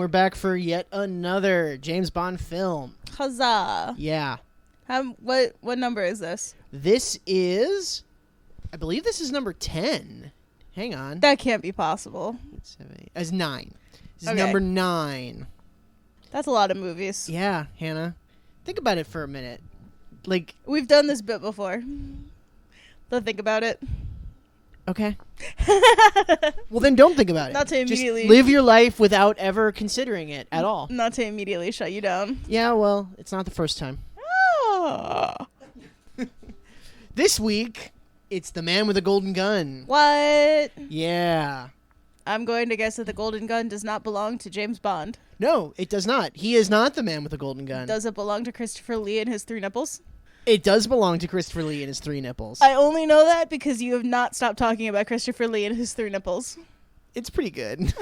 we're back for yet another James Bond film. Huzzah! Yeah. What number is this? This is, I believe this is number 10. Hang on. That can't be possible. 7, 8, as 9. This is Okay. number 9. That's a lot of movies. Yeah, Hannah. Think about it for a minute. Like, We've done this bit before. Don't think about it. okay. Well, then don't think about it. Not to immediately- Just live your life without ever considering it at all. Not to immediately shut you down. Yeah, well, it's not the first time. Oh. This week, it's The Man with a Golden Gun. What? Yeah. I'm going to guess that the golden gun does not belong to James Bond. No, it does not. He is not the man with the golden gun. Does it belong to Christopher Lee and his 3 nipples? It does belong to Christopher Lee and his 3 nipples. I only know that because you have not stopped talking about Christopher Lee and his 3 nipples. It's pretty good.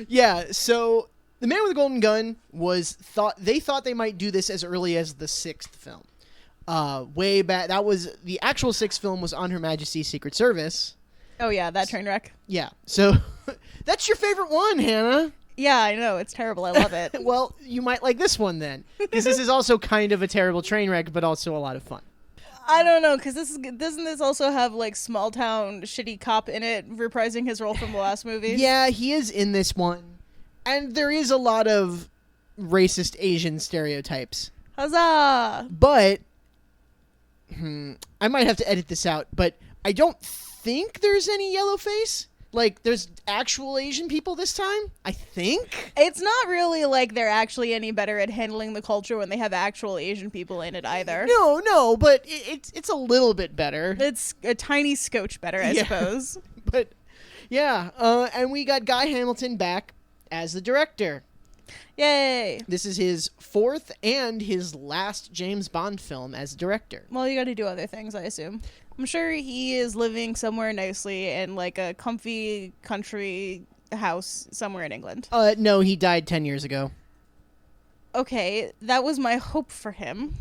Yeah, so The Man with the Golden Gun they thought they might do this as early as the 6th film. Way back, that was, the actual 6th film was On Her Majesty's Secret Service. Oh yeah, that train wreck. Yeah, so that's your favorite one, Hannah. Yeah, I know. It's terrible. I love it. Well, you might like this one then, because this is also kind of a terrible train wreck, but also a lot of fun. I don't know, because doesn't this also have, like, small town shitty cop in it, reprising his role from the last movie? Yeah, he is in this one, and there is a lot of racist Asian stereotypes. Huzzah! But, I might have to edit this out, but I don't think there's any yellow face. Like, there's actual Asian people this time, I think. It's not really like they're actually any better at handling the culture when they have actual Asian people in it either. No, but it's a little bit better. It's a tiny scotch better, I suppose. But, yeah, and we got Guy Hamilton back as the director. Yay! This is his 4th and his last James Bond film as director. Well, you gotta do other things, I assume. I'm sure he is living somewhere nicely in, like, a comfy country house somewhere in England. No, he died 10 years ago. Okay, that was my hope for him.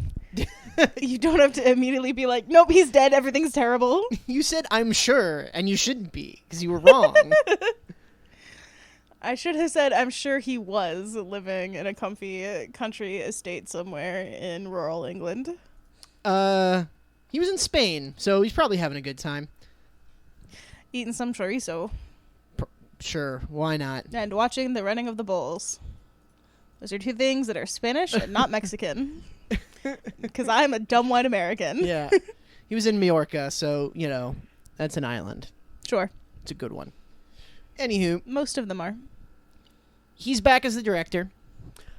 You don't have to immediately be like, nope, he's dead, everything's terrible. You said, I'm sure, and you shouldn't be, because you were wrong. I should have said, I'm sure he was living in a comfy country estate somewhere in rural England. He was in Spain, so he's probably having a good time. Eating some chorizo. Sure, why not? And watching the running of the bulls. Those are 2 things that are Spanish and not Mexican. Because I'm a dumb white American. Yeah. He was in Majorca, so, that's an island. Sure. It's a good one. Anywho. Most of them are. He's back as the director.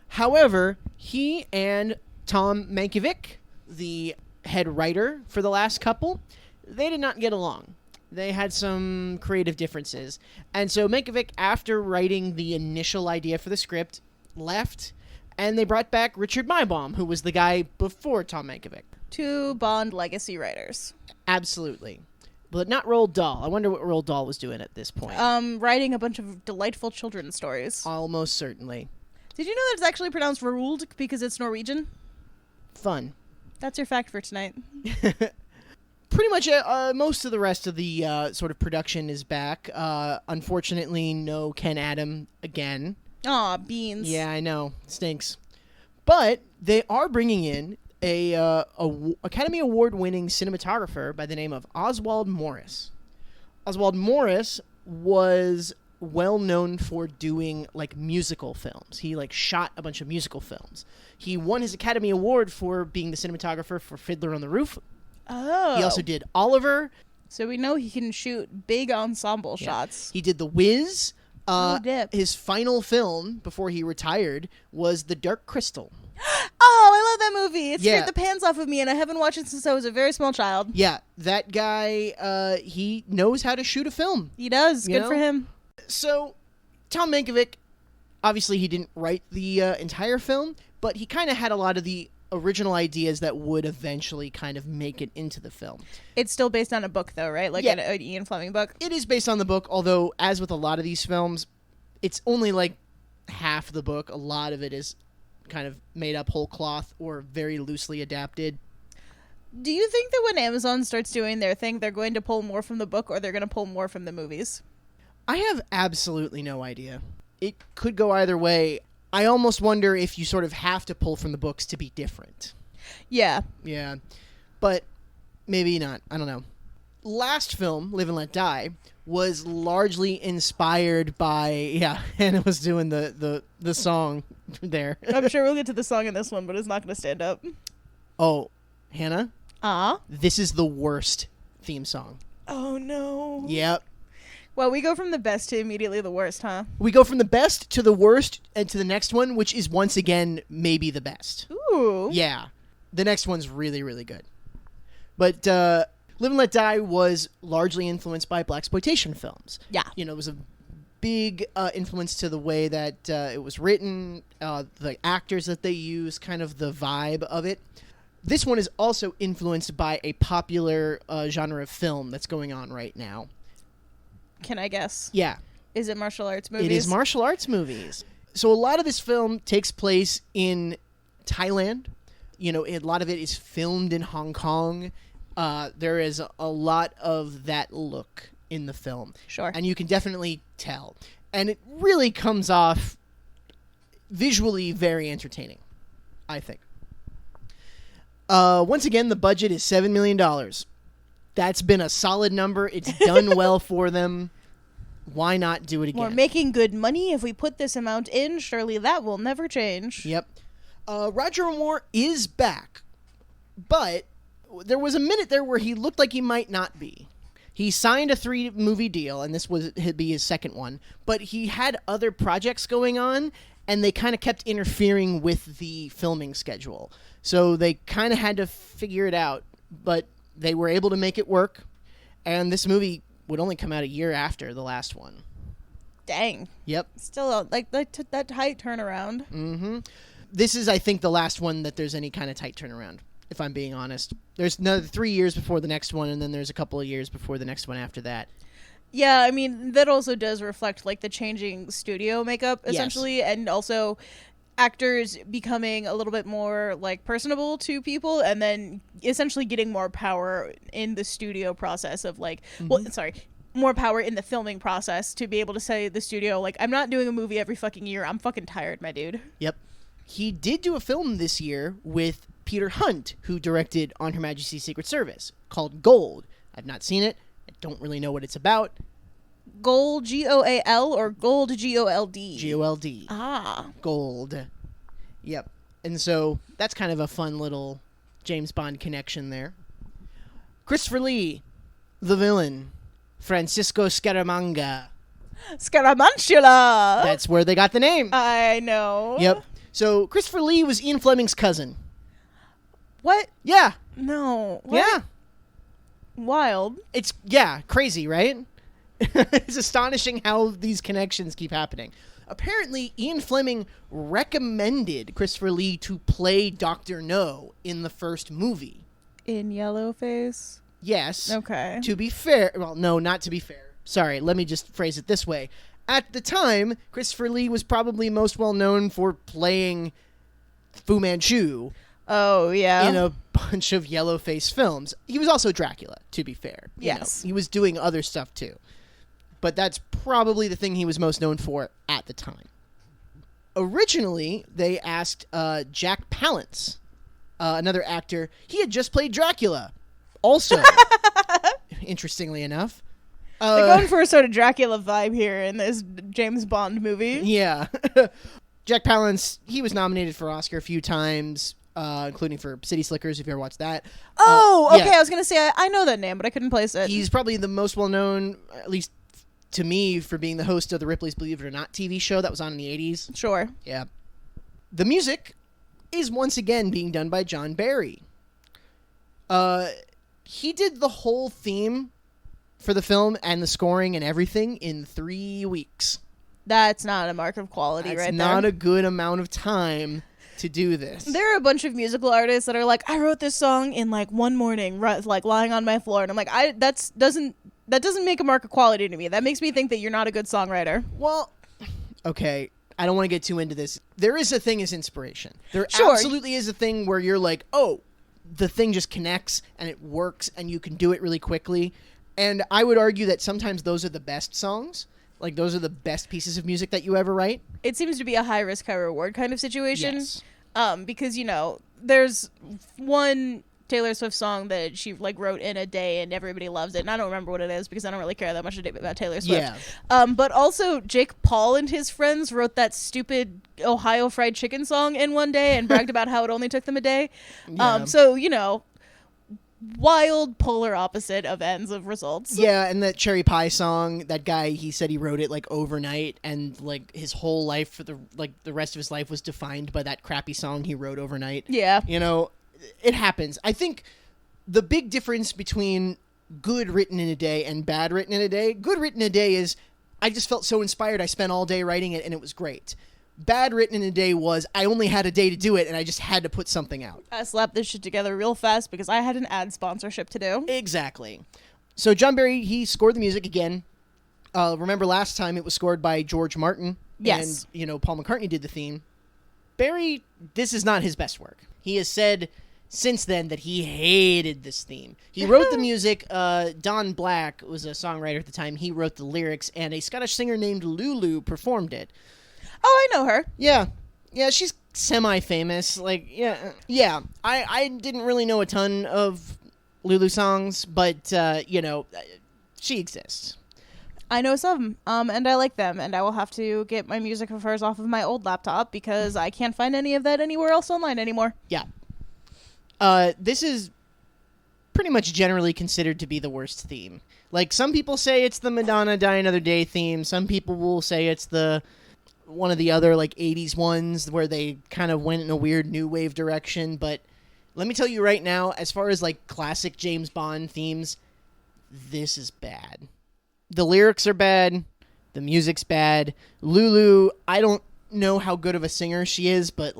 However, he and Tom Mankiewicz, the head writer for the last couple, they did not get along. They had some creative differences. And so Mankiewicz, after writing the initial idea for the script, left, and they brought back Richard Maibaum, who was the guy before Tom Mankiewicz. 2 Bond legacy writers. Absolutely. But not Roald Dahl. I wonder what Roald Dahl was doing at this point. Writing a bunch of delightful children's stories. Almost certainly. Did you know that it's actually pronounced Roald because it's Norwegian? Fun. That's your fact for tonight. Pretty much most of the rest of the sort of production is back. Unfortunately, no Ken Adam again. Aw, beans. Yeah, I know. Stinks. But they are bringing in a Academy Award-winning cinematographer by the name of Oswald Morris. Oswald Morris was well known for doing, like, musical films. He, like, shot a bunch of musical films. He won his Academy Award for being the cinematographer for Fiddler on the Roof. Oh. He also did Oliver. So we know he can shoot big ensemble shots. He did The Wiz. Dip. His final film before he retired was The Dark Crystal. Oh, I love that movie. It Yeah. scared the pants off of me, and I haven't watched it since I was a very small child. Yeah, that guy, he knows how to shoot a film. He does. You Good for know? him. So, Tom Mankiewicz, obviously he didn't write the entire film, but he kind of had a lot of the original ideas that would eventually kind of make it into the film. It's still based on a book, though, right? Like an Ian Fleming book? It is based on the book, although, as with a lot of these films, it's only like half the book. A lot of it is kind of made up whole cloth or very loosely adapted. Do you think that when Amazon starts doing their thing, they're going to pull more from the book or they're going to pull more from the movies? I have absolutely no idea. it could go either way. I almost wonder if you sort of have to pull from the books to be different. Yeah. Yeah. But maybe not. I don't know. Last film, Live and Let Die, was largely inspired by... Yeah, Hannah was doing the song there. I'm sure we'll get to the song in this one, but it's not going to stand up. Oh, Hannah? Uh-huh. This is the worst theme song. Oh, no. Yep. Well, we go from the best to immediately the worst, huh? We go from the best to the worst and to the next one, which is once again maybe the best. Ooh. Yeah. The next one's really, really good. But Live and Let Die was largely influenced by blaxploitation films. Yeah. You know, it was a big influence to the way that it was written, the actors that they use, kind of the vibe of it. This one is also influenced by a popular genre of film that's going on right now. Can I guess? Yeah. Is it martial arts movies? It is martial arts movies. So a lot of this film takes place in Thailand. You know, a lot of it is filmed in Hong Kong. There is a lot of that look in the film. Sure. And you can definitely tell. And it really comes off visually very entertaining, I think. Once again, the budget is $7 million. That's been a solid number. It's done well for them. Why not do it again? We're making good money. If we put this amount in, surely that will never change. Yep. Roger Moore is back, but there was a minute there where he looked like he might not be. He signed a 3-movie deal, and this would be his second one, but he had other projects going on, and they kind of kept interfering with the filming schedule. So they kind of had to figure it out, but they were able to make it work, and this movie would only come out a year after the last one. Dang. Yep. Still, like that tight turnaround. Mm-hmm. This is, I think, the last one that there's any kind of tight turnaround, if I'm being honest. There's another 3 years before the next one, and then there's a couple of years before the next one after that. Yeah, I mean, that also does reflect, like, the changing studio makeup, essentially, yes. And also actors becoming a little bit more, like, personable to people, and then essentially getting more power in the studio process of, like, more power in the filming process to be able to say to the studio, like, I'm not doing a movie every fucking year. I'm fucking tired, my dude. Yep. He did do a film this year with Peter Hunt, who directed On Her Majesty's Secret Service, called Gold. I've not seen it. I don't really know what it's about. Gold, G-O-A-L, or Gold, G-O-L-D? G-O-L-D. Ah. Gold. Yep. And so that's kind of a fun little James Bond connection there. Christopher Lee, the villain, Francisco Scaramanga. Scaramantula! That's where they got the name. I know. Yep. So Christopher Lee was Ian Fleming's cousin. What? Yeah. No. What? Yeah. Wild. It's, yeah, crazy, right? It's astonishing how these connections keep happening. Apparently, Ian Fleming recommended Christopher Lee to play Dr. No in the first movie. In Yellowface? Yes. Okay. To be fair, well, no, not to be fair. Sorry, let me just phrase it this way. At the time, Christopher Lee was probably most well known for playing Fu Manchu. Oh, yeah. In a bunch of Yellowface films. He was also Dracula, to be fair. Yes. He was doing other stuff, too. But that's probably the thing he was most known for at the time. Originally, they asked Jack Palance, another actor. He had just played Dracula. Also, interestingly enough. They're going for a sort of Dracula vibe here in this James Bond movie. Yeah. Jack Palance, he was nominated for Oscar a few times, including for City Slickers, if you ever watched that. Oh, okay. Yeah. I was going to say, I know that name, but I couldn't place it. He's probably the most well-known, at least to me, for being the host of the Ripley's Believe It or Not TV show that was on in the 80s. Sure. Yeah. The music is once again being done by John Barry. He did the whole theme for the film and the scoring and everything in 3 weeks. That's not a mark of quality right there. That's not a good amount of time to do this. There are a bunch of musical artists that are like, I wrote this song in like one morning, like lying on my floor, and I'm like, that doesn't make a mark of quality to me. That makes me think that you're not a good songwriter. Well, okay, I don't want to get too into this. There is a thing as inspiration. There Sure. absolutely is a thing where you're like, oh, the thing just connects and it works and you can do it really quickly. And I would argue that sometimes those are the best songs. Like, those are the best pieces of music that you ever write. It seems to be a high risk, high reward kind of situation. Yes. Because, there's one Taylor Swift song that she wrote in a day and everybody loves it. And I don't remember what it is because I don't really care that much about Taylor Swift. Yeah. But also Jake Paul and his friends wrote that stupid Ohio Fried Chicken song in one day and bragged about how it only took them a day. Yeah. So, wild polar opposite of ends of results. Yeah, and that Cherry Pie song, that guy, he said he wrote it overnight, and his whole life for the rest of his life was defined by that crappy song he wrote overnight. Yeah. It happens. I think the big difference between good written in a day and bad written in a day, good written in a day is I just felt so inspired I spent all day writing it and it was great. Bad written in a day was I only had a day to do it and I just had to put something out. I slapped this shit together real fast because I had an ad sponsorship to do. Exactly. So John Barry, he scored the music again. Remember last time it was scored by George Martin. Yes. And, Paul McCartney did the theme. Barry, this is not his best work. He has said since then that he hated this theme. He wrote the music. Don Black was a songwriter at the time. He wrote the lyrics, and a Scottish singer named Lulu performed it. Oh, I know her. Yeah. Yeah, she's semi-famous. Yeah. I didn't really know a ton of Lulu songs, but, she exists. I know some, and I like them, and I will have to get my music of hers off of my old laptop because I can't find any of that anywhere else online anymore. Yeah. This is pretty much generally considered to be the worst theme. Some people say it's the Madonna Die Another Day theme. Some people will say it's one of the other 80s ones where they kind of went in a weird new wave direction. But let me tell you right now, as far as classic James Bond themes, this is bad. The lyrics are bad. The music's bad. Lulu, I don't know how good of a singer she is, but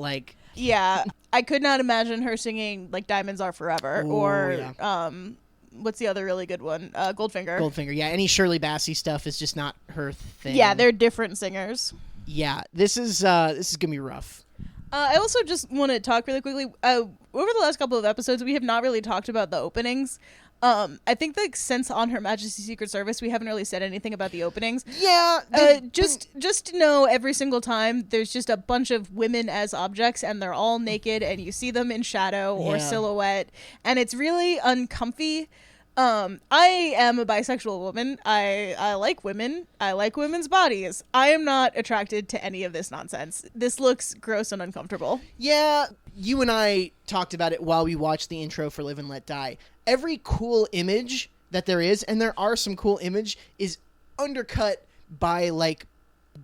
yeah, I could not imagine her singing Diamonds Are Forever. Ooh, or yeah. What's the other really good one? Goldfinger. Goldfinger, yeah. Any Shirley Bassey stuff is just not her thing. Yeah, they're different singers. Yeah, this is gonna be rough. I also just want to talk really quickly. Over the last couple of episodes, we have not really talked about the openings. I think since On Her Majesty's Secret Service, we haven't really said anything about the openings. Yeah. Just to know, every single time there's just a bunch of women as objects, and they're all naked, and you see them in shadow or silhouette, and it's really uncomfy. I am a bisexual woman. I like women. I like women's bodies. I am not attracted to any of this nonsense. This looks gross and uncomfortable. Yeah, you and I talked about it while we watched the intro for Live and Let Die. Every cool image that there is, and there are some cool image, is undercut by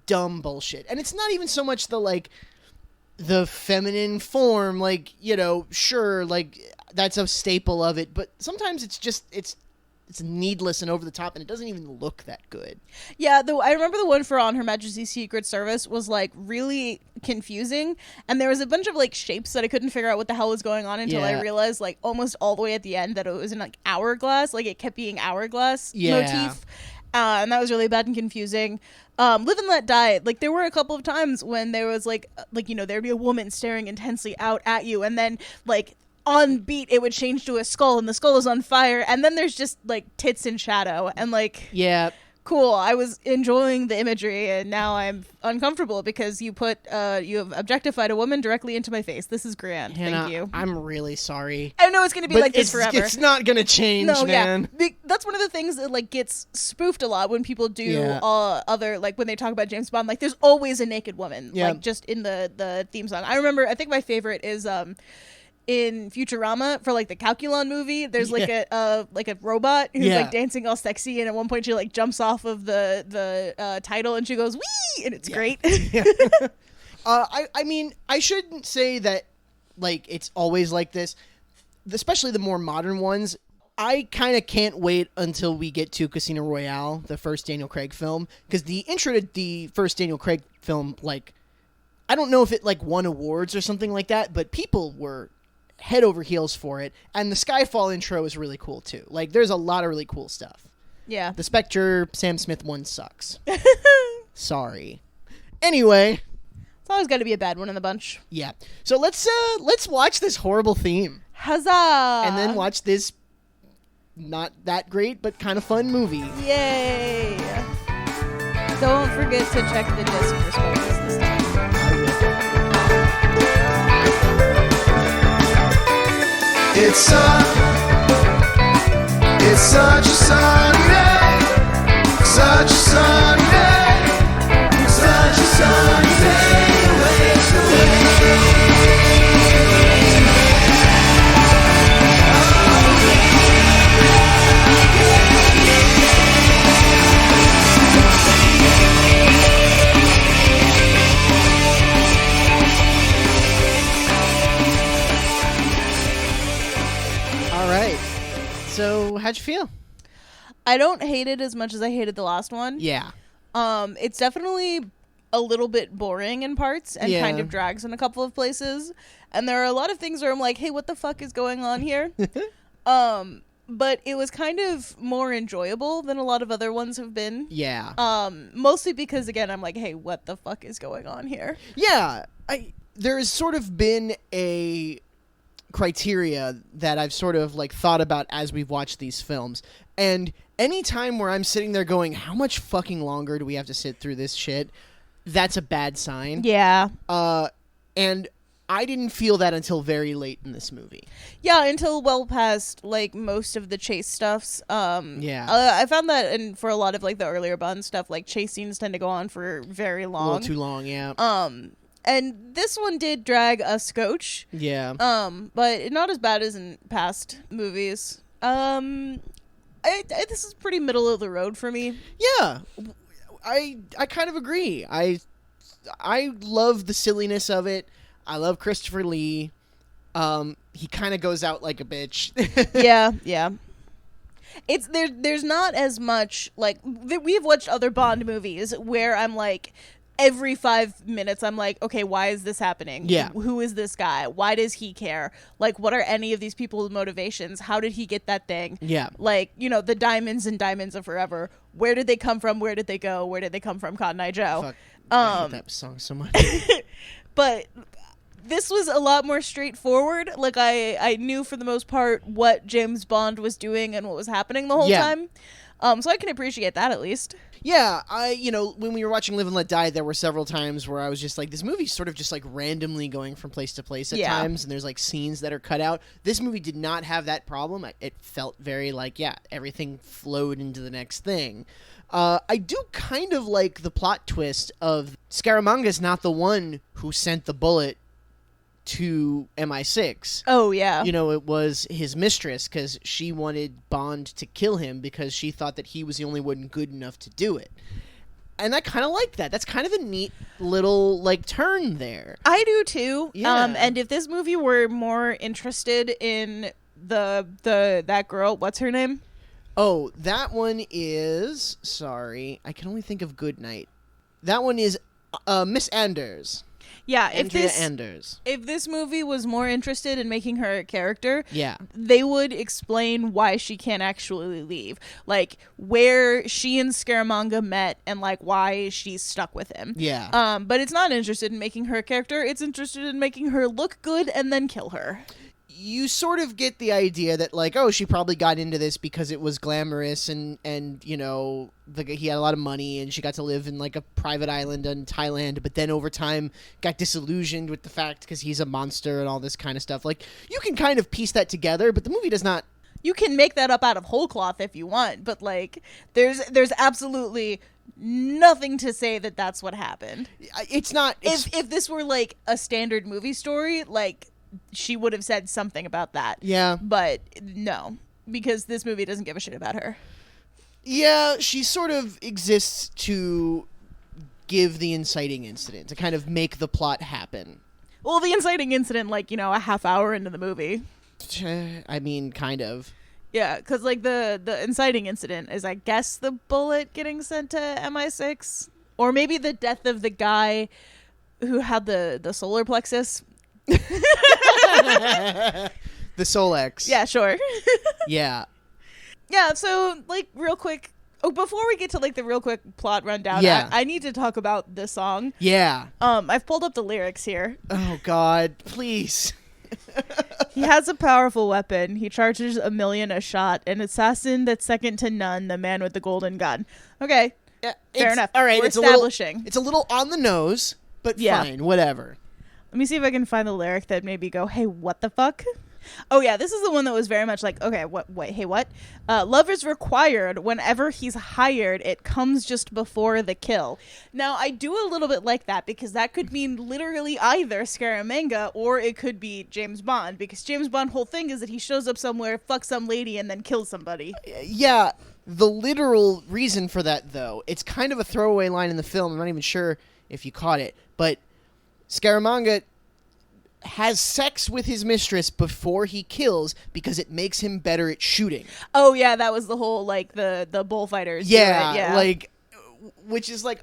dumb bullshit. And it's not even so much the feminine form, sure, that's a staple of it, but sometimes it's needless and over the top, and it doesn't even look that good. Yeah, I remember the one for On Her Majesty's Secret Service was really confusing, and there was a bunch of shapes that I couldn't figure out what the hell was going on until I realized almost all the way at the end that it was in hourglass, it kept being hourglass motif. And that was really bad and confusing. Live and Let Die, there were a couple of times when there was there'd be a woman staring intensely out at you, and then on beat it would change to a skull, and the skull is on fire, and then there's just tits in shadow, and yeah, cool. I was enjoying the imagery, and now I'm uncomfortable because you have objectificed a woman directly into my face. This is grand. Hannah, thank you. I'm really sorry. I know it's going to be like this forever. It's not going to change, no, man. Yeah. That's one of the things that gets spoofed a lot when people do other when they talk about James Bond. There's always a naked woman, just in the theme song. I think my favorite is in Futurama for the Calculon movie. There's a robot who's dancing all sexy, and at one point she jumps off of the title and she goes wee, and it's great. I mean, I shouldn't say that it's always like this, especially the more modern ones. I kind of can't wait until we get to Casino Royale, the first Daniel Craig film, because the intro to the first Daniel Craig film, I don't know if it won awards or something like that, but people were head over heels for it, and the Skyfall intro is really cool too. There's a lot of really cool stuff. Yeah. The Spectre Sam Smith one sucks. Sorry. Anyway, it's always got to be a bad one in the bunch. Yeah. So let's watch this horrible theme. Huzzah! And then watch this not that great but kind of fun movie. Yay! Don't forget to check the disc for spoilers this time. It's such a sunny day, such a sunny day, such a sunny day, waves All right. So, how'd you feel? I don't hate it as much as I hated the last one. Yeah. It's definitely a little bit boring in parts and kind of drags in a couple of places. And there are a lot of things where I'm like, hey, what the fuck is going on here? But it was kind of more enjoyable than a lot of other ones have been. Yeah. Mostly because, again, I'm like, hey, what the fuck is going on here? Yeah. There has sort of been a criteria that I've sort of like thought about as we've watched these films. And any time where I'm sitting there going, how much fucking longer do we have to sit through this shit? That's a bad sign. Yeah. And I didn't feel that until very late in this movie. Yeah, until well past like most of the chase stuffs. Yeah. I found that, and for a lot of like the earlier Bond stuff, like chase scenes tend to go on for very long. A little too long, yeah. And this one did drag a scotch. Yeah. But not as bad as in past movies. This is pretty middle of the road for me. Yeah. I kind of agree. I love the silliness of it. I love Christopher Lee. He kind of goes out like a bitch. Yeah. It's there's not as much like we've watched other Bond movies where I'm like every 5 minutes I'm like, okay, why is this happening? Yeah. Who is this guy? Why does he care? Like, what are any of these people's motivations? How did he get that thing? Yeah. Like, you know, the diamonds and diamonds of forever. Where did they come from? Where did they go? Where did they come from? Cotton Eye Joe. Fuck. I hate that song so much. But this was a lot more straightforward. Like, I knew for the most part what James Bond was doing and what was happening the whole time. So I can appreciate that at least. Yeah, when we were watching Live and Let Die, there were several times where I was just like, this movie's sort of just like randomly going from place to place at times, and there's like scenes that are cut out. This movie did not have that problem. It felt very like, everything flowed into the next thing. I do kind of like the plot twist of Scaramanga's not the one who sent the bullet to MI6. Oh, yeah. You know, it was his mistress because she wanted Bond to kill him because she thought that he was the only one good enough to do it. And I kind of like that. That's kind of a neat little, like, turn there. I do, too. Yeah. And if this movie were more interested in that girl, what's her name? Oh, that one is... Sorry, I can only think of Goodnight. That one is Miss Anders. Yeah, Andrea Anders. If this movie was more interested in making her a character, yeah, they would explain why she can't actually leave. Like, where she and Scaramanga met and, like, why she's stuck with him. Yeah. But it's not interested in making her a character. It's interested in making her look good and then kill her. You sort of get the idea that, like, oh, she probably got into this because it was glamorous and you know, he had a lot of money and she got to live in, like, a private island in Thailand, but then over time got disillusioned with the fact because he's a monster and all this kind of stuff. Like, you can kind of piece that together, but the movie does not. You can make that up out of whole cloth if you want, but, like, there's absolutely nothing to say that that's what happened. It's not. If this were, like, a standard movie story, like, she would have said something about that. Yeah. But no, because this movie doesn't give a shit about her. Yeah, she sort of exists to give the inciting incident, to kind of make the plot happen. Well, the inciting incident, like, you know, a half hour into the movie. I mean, kind of. Yeah, because, like, the inciting incident is, I guess, the bullet getting sent to MI6. Or maybe the death of the guy who had the solar plexus. The Solex. Yeah, sure. Yeah. Yeah, so, like, real quick. Oh, before we get to, like, the real quick plot rundown, yeah. I need to talk about this song. Yeah. I've pulled up the lyrics here. Oh, God. Please. He has a powerful weapon. He charges $1 million a shot. An assassin that's second to none. The man with the golden gun. Okay. Fair enough. All right, We're it's a little, establishing. it's a little on the nose, but Yeah. fine, whatever. Let me see if I can find the lyric that made me go, hey, what the fuck? Oh, yeah, this is the one that was very much like, okay, wait, hey, what? Love is required whenever he's hired. It comes just before the kill. Now, I do a little bit like that because that could mean literally either Scaramanga or it could be James Bond, because James Bond's whole thing is that he shows up somewhere, fucks some lady, and then kills somebody. Yeah, the literal reason for that, though, it's kind of a throwaway line in the film. I'm not even sure if you caught it, but Scaramanga has sex with his mistress before he kills because it makes him better at shooting. Oh, yeah, that was the whole, like, the bullfighters. do Yeah, it, yeah. like, which is like,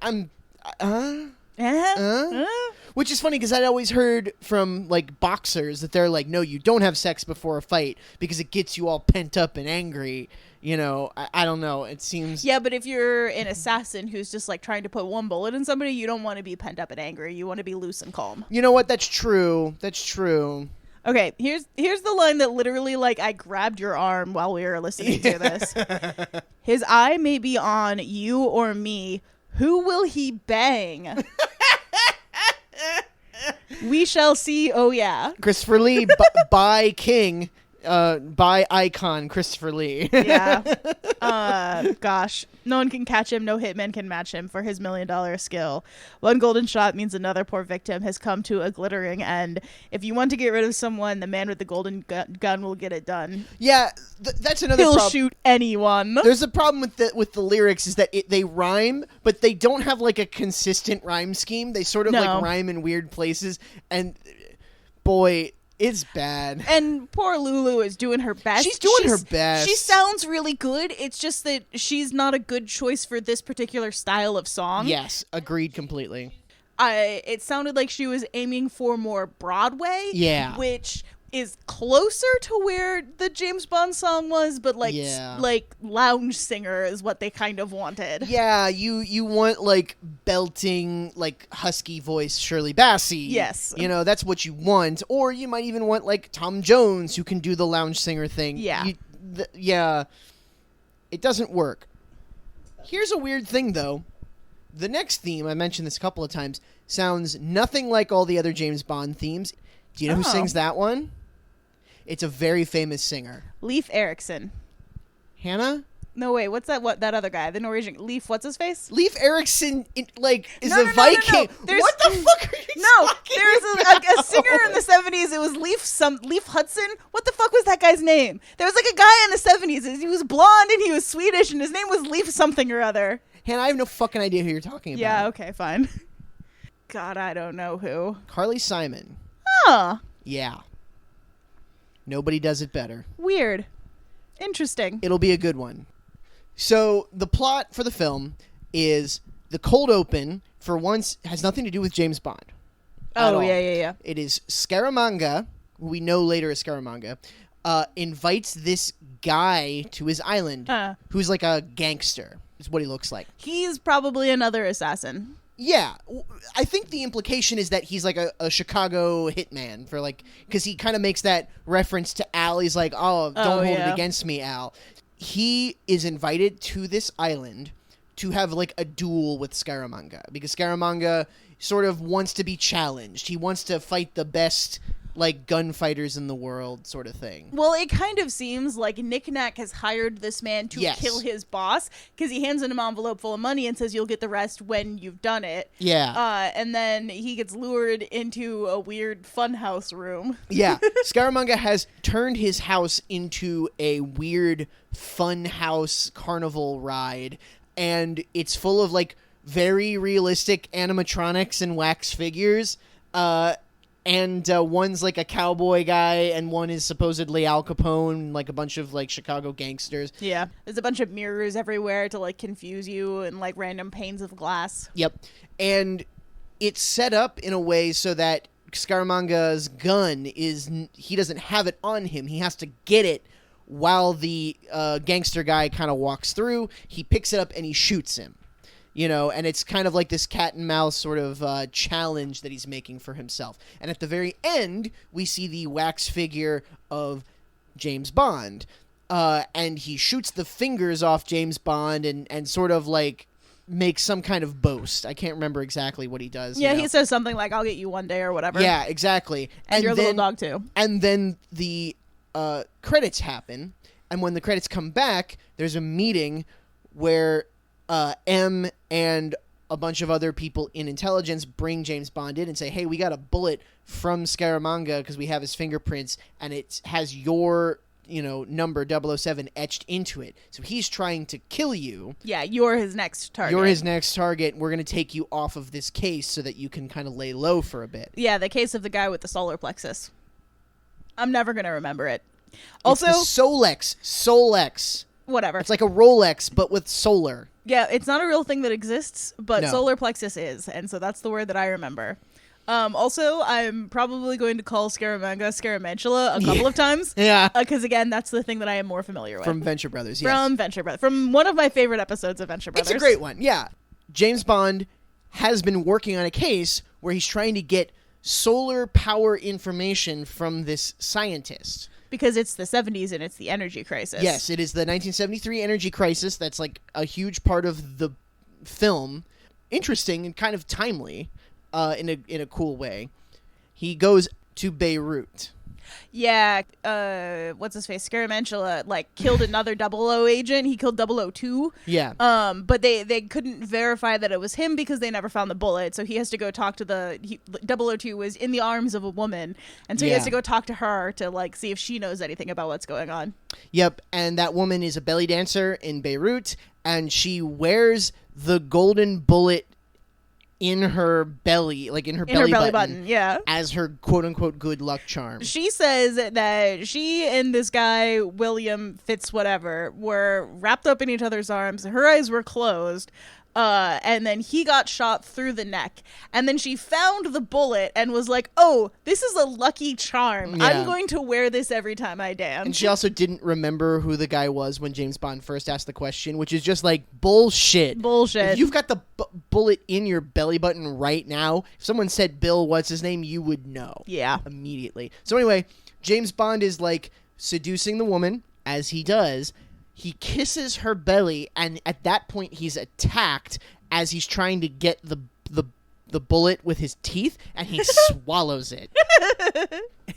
which is funny because I'd always heard from, like, boxers that they're like, no, you don't have sex before a fight because it gets you all pent up and angry. You know, I don't know. It seems... Yeah, but if you're an assassin who's just, like, trying to put one bullet in somebody, you don't want to be pent up and angry. You want to be loose and calm. You know what? That's true. That's true. Okay, here's the line that literally, like, I grabbed your arm while we were listening to this. His eye may be on you or me. Who will he bang? We shall see. Oh, yeah. Christopher Lee, by King... by icon Christopher Lee. Yeah. Gosh. No one can catch him. No hitman can match him for his $1 million skill. One golden shot means another poor victim has come to a glittering end. If you want to get rid of someone, the man with the golden gun will get it done. Yeah, that's another He'll problem. shoot anyone. There's a problem with the lyrics is that they rhyme, but they don't have like a consistent rhyme scheme. They sort of like rhyme in weird places, and boy, it's bad. And poor Lulu is doing her best. She's doing her best. She sounds really good. It's just that she's not a good choice for this particular style of song. Yes, agreed completely. It sounded like she was aiming for more Broadway. Yeah. Which is closer to where the James Bond song was, but like lounge singer is what they kind of wanted. Yeah, you want like belting, like husky voice Shirley Bassey. Yes. You know, that's what you want. Or you might even want like Tom Jones, who can do the lounge singer thing. Yeah. Yeah. It doesn't work. Here's a weird thing, though. The next theme, I mentioned this a couple of times, sounds nothing like all the other James Bond themes. Do you know who sings that one? It's a very famous singer. Leif Erikson. Hannah? No, wait, what's that? What, that other guy? The Norwegian. Leif, what's his face? Leif Erikson, is No, a Viking. There's- What the fuck are you No, talking there was a singer in the 70s. It was Leif Hudson. What the fuck was that guy's name? There was like a guy in the 70s. He was blonde and he was Swedish and his name was Leif something or other. Hannah, I have no fucking idea who you're talking about. Yeah, okay, fine. God, I don't know who. Carly Simon. Huh. Yeah. Nobody does it better. Weird. Interesting. It'll be a good one. So, the plot for the film is the cold open, for once, has nothing to do with James Bond. Oh, yeah. It is Scaramanga, who we know later as Scaramanga, invites this guy to his island, who's like a gangster, is what he looks like. He's probably another assassin. Yeah, I think the implication is that he's like a Chicago hitman for like, because he kind of makes that reference to Al. He's like, oh, don't hold it against me, Al. He is invited to this island to have like a duel with Scaramanga, because Scaramanga sort of wants to be challenged. He wants to fight the best like gunfighters in the world, sort of thing. Well, it kind of seems like Nick Nack has hired this man to kill his boss, because he hands him an envelope full of money and says you'll get the rest when you've done it. Yeah. And then he gets lured into a weird funhouse room. Yeah. Scaramanga has turned his house into a weird funhouse carnival ride, and it's full of like very realistic animatronics and wax figures. And one's like a cowboy guy, and one is supposedly Al Capone, like a bunch of like Chicago gangsters. Yeah. There's a bunch of mirrors everywhere to like confuse you, and like random panes of glass. Yep. And it's set up in a way so that Scaramanga's gun he doesn't have it on him. He has to get it while the gangster guy kind of walks through. He picks it up and he shoots him. You know, and it's kind of like this cat and mouse sort of challenge that he's making for himself. And at the very end, we see the wax figure of James Bond. And he shoots the fingers off James Bond and sort of like makes some kind of boast. I can't remember exactly what he does. Yeah, you know? he says something like, I'll get you one day or whatever. Yeah, exactly. And your little dog too. And then the credits happen, and when the credits come back, there's a meeting where M and a bunch of other people in intelligence bring James Bond in and say, hey, we got a bullet from Scaramanga because we have his fingerprints, and it has your, number 007 etched into it. So he's trying to kill you. Yeah, you're his next target. You're his next target. We're going to take you off of this case so that you can kind of lay low for a bit. Yeah, the case of the guy with the solar plexus. I'm never going to remember it. Also, it's the Solex. Whatever. It's like a Rolex, but with solar. Yeah, it's not a real thing that exists, but No. solar plexus is, and so that's the word that I remember. Also, I'm probably going to call Scaramanga Scaramantula a couple of times. Yeah. Because, again, that's the thing that I am more familiar with. From Venture Brothers, yes. From Venture Brothers. From one of my favorite episodes of Venture Brothers. It's a great one, yeah. James Bond has been working on a case where he's trying to get solar power information from this scientist. Because it's the 70s and it's the energy crisis. Yes, it is the 1973 energy crisis. That's like a huge part of the film. Interesting and kind of timely in a cool way. He goes to Beirut. Yeah, what's his face? Scaramantula, killed another 00 agent. He killed 002. Yeah. But they couldn't verify that it was him because they never found the bullet. So he has to go talk to 002 was in the arms of a woman. And so he has to go talk to her to, see if she knows anything about what's going on. Yep, and that woman is a belly dancer in Beirut, and she wears the golden bullet in her belly, in her belly button, yeah, as her quote-unquote good luck charm. She says that she and this guy, William Fitz whatever, were wrapped up in each other's arms. Her eyes were closed. And then he got shot through the neck. And then she found the bullet and was like, oh, this is a lucky charm. Yeah. I'm going to wear this every time I dance. And she also didn't remember who the guy was when James Bond first asked the question, which is just bullshit. Bullshit. If you've got the bullet in your belly button right now, if someone said Bill, what's his name, you would know. Yeah. Immediately. So anyway, James Bond is seducing the woman, as he does. He kisses her belly, and at that point, he's attacked as he's trying to get the bullet with his teeth, and he swallows it.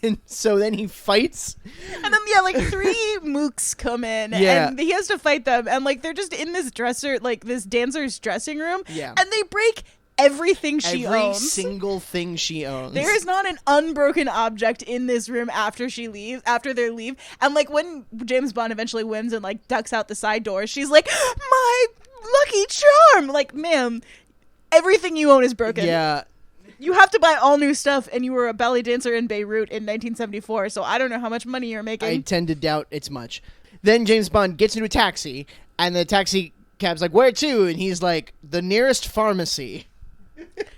And so then he fights. And then, 3 mooks come in, and he has to fight them, and, they're just in this this dancer's dressing room, and they break everything she owns. Every single thing she owns. There is not an unbroken object in this room after they leave. And when James Bond eventually wins and ducks out the side door, she's like, my lucky charm. Ma'am, everything you own is broken. Yeah. You have to buy all new stuff, and you were a belly dancer in Beirut in 1974, so I don't know how much money you're making. I tend to doubt it's much. Then James Bond gets into a taxi, and the taxi cab's like, where to? And he's like, the nearest pharmacy.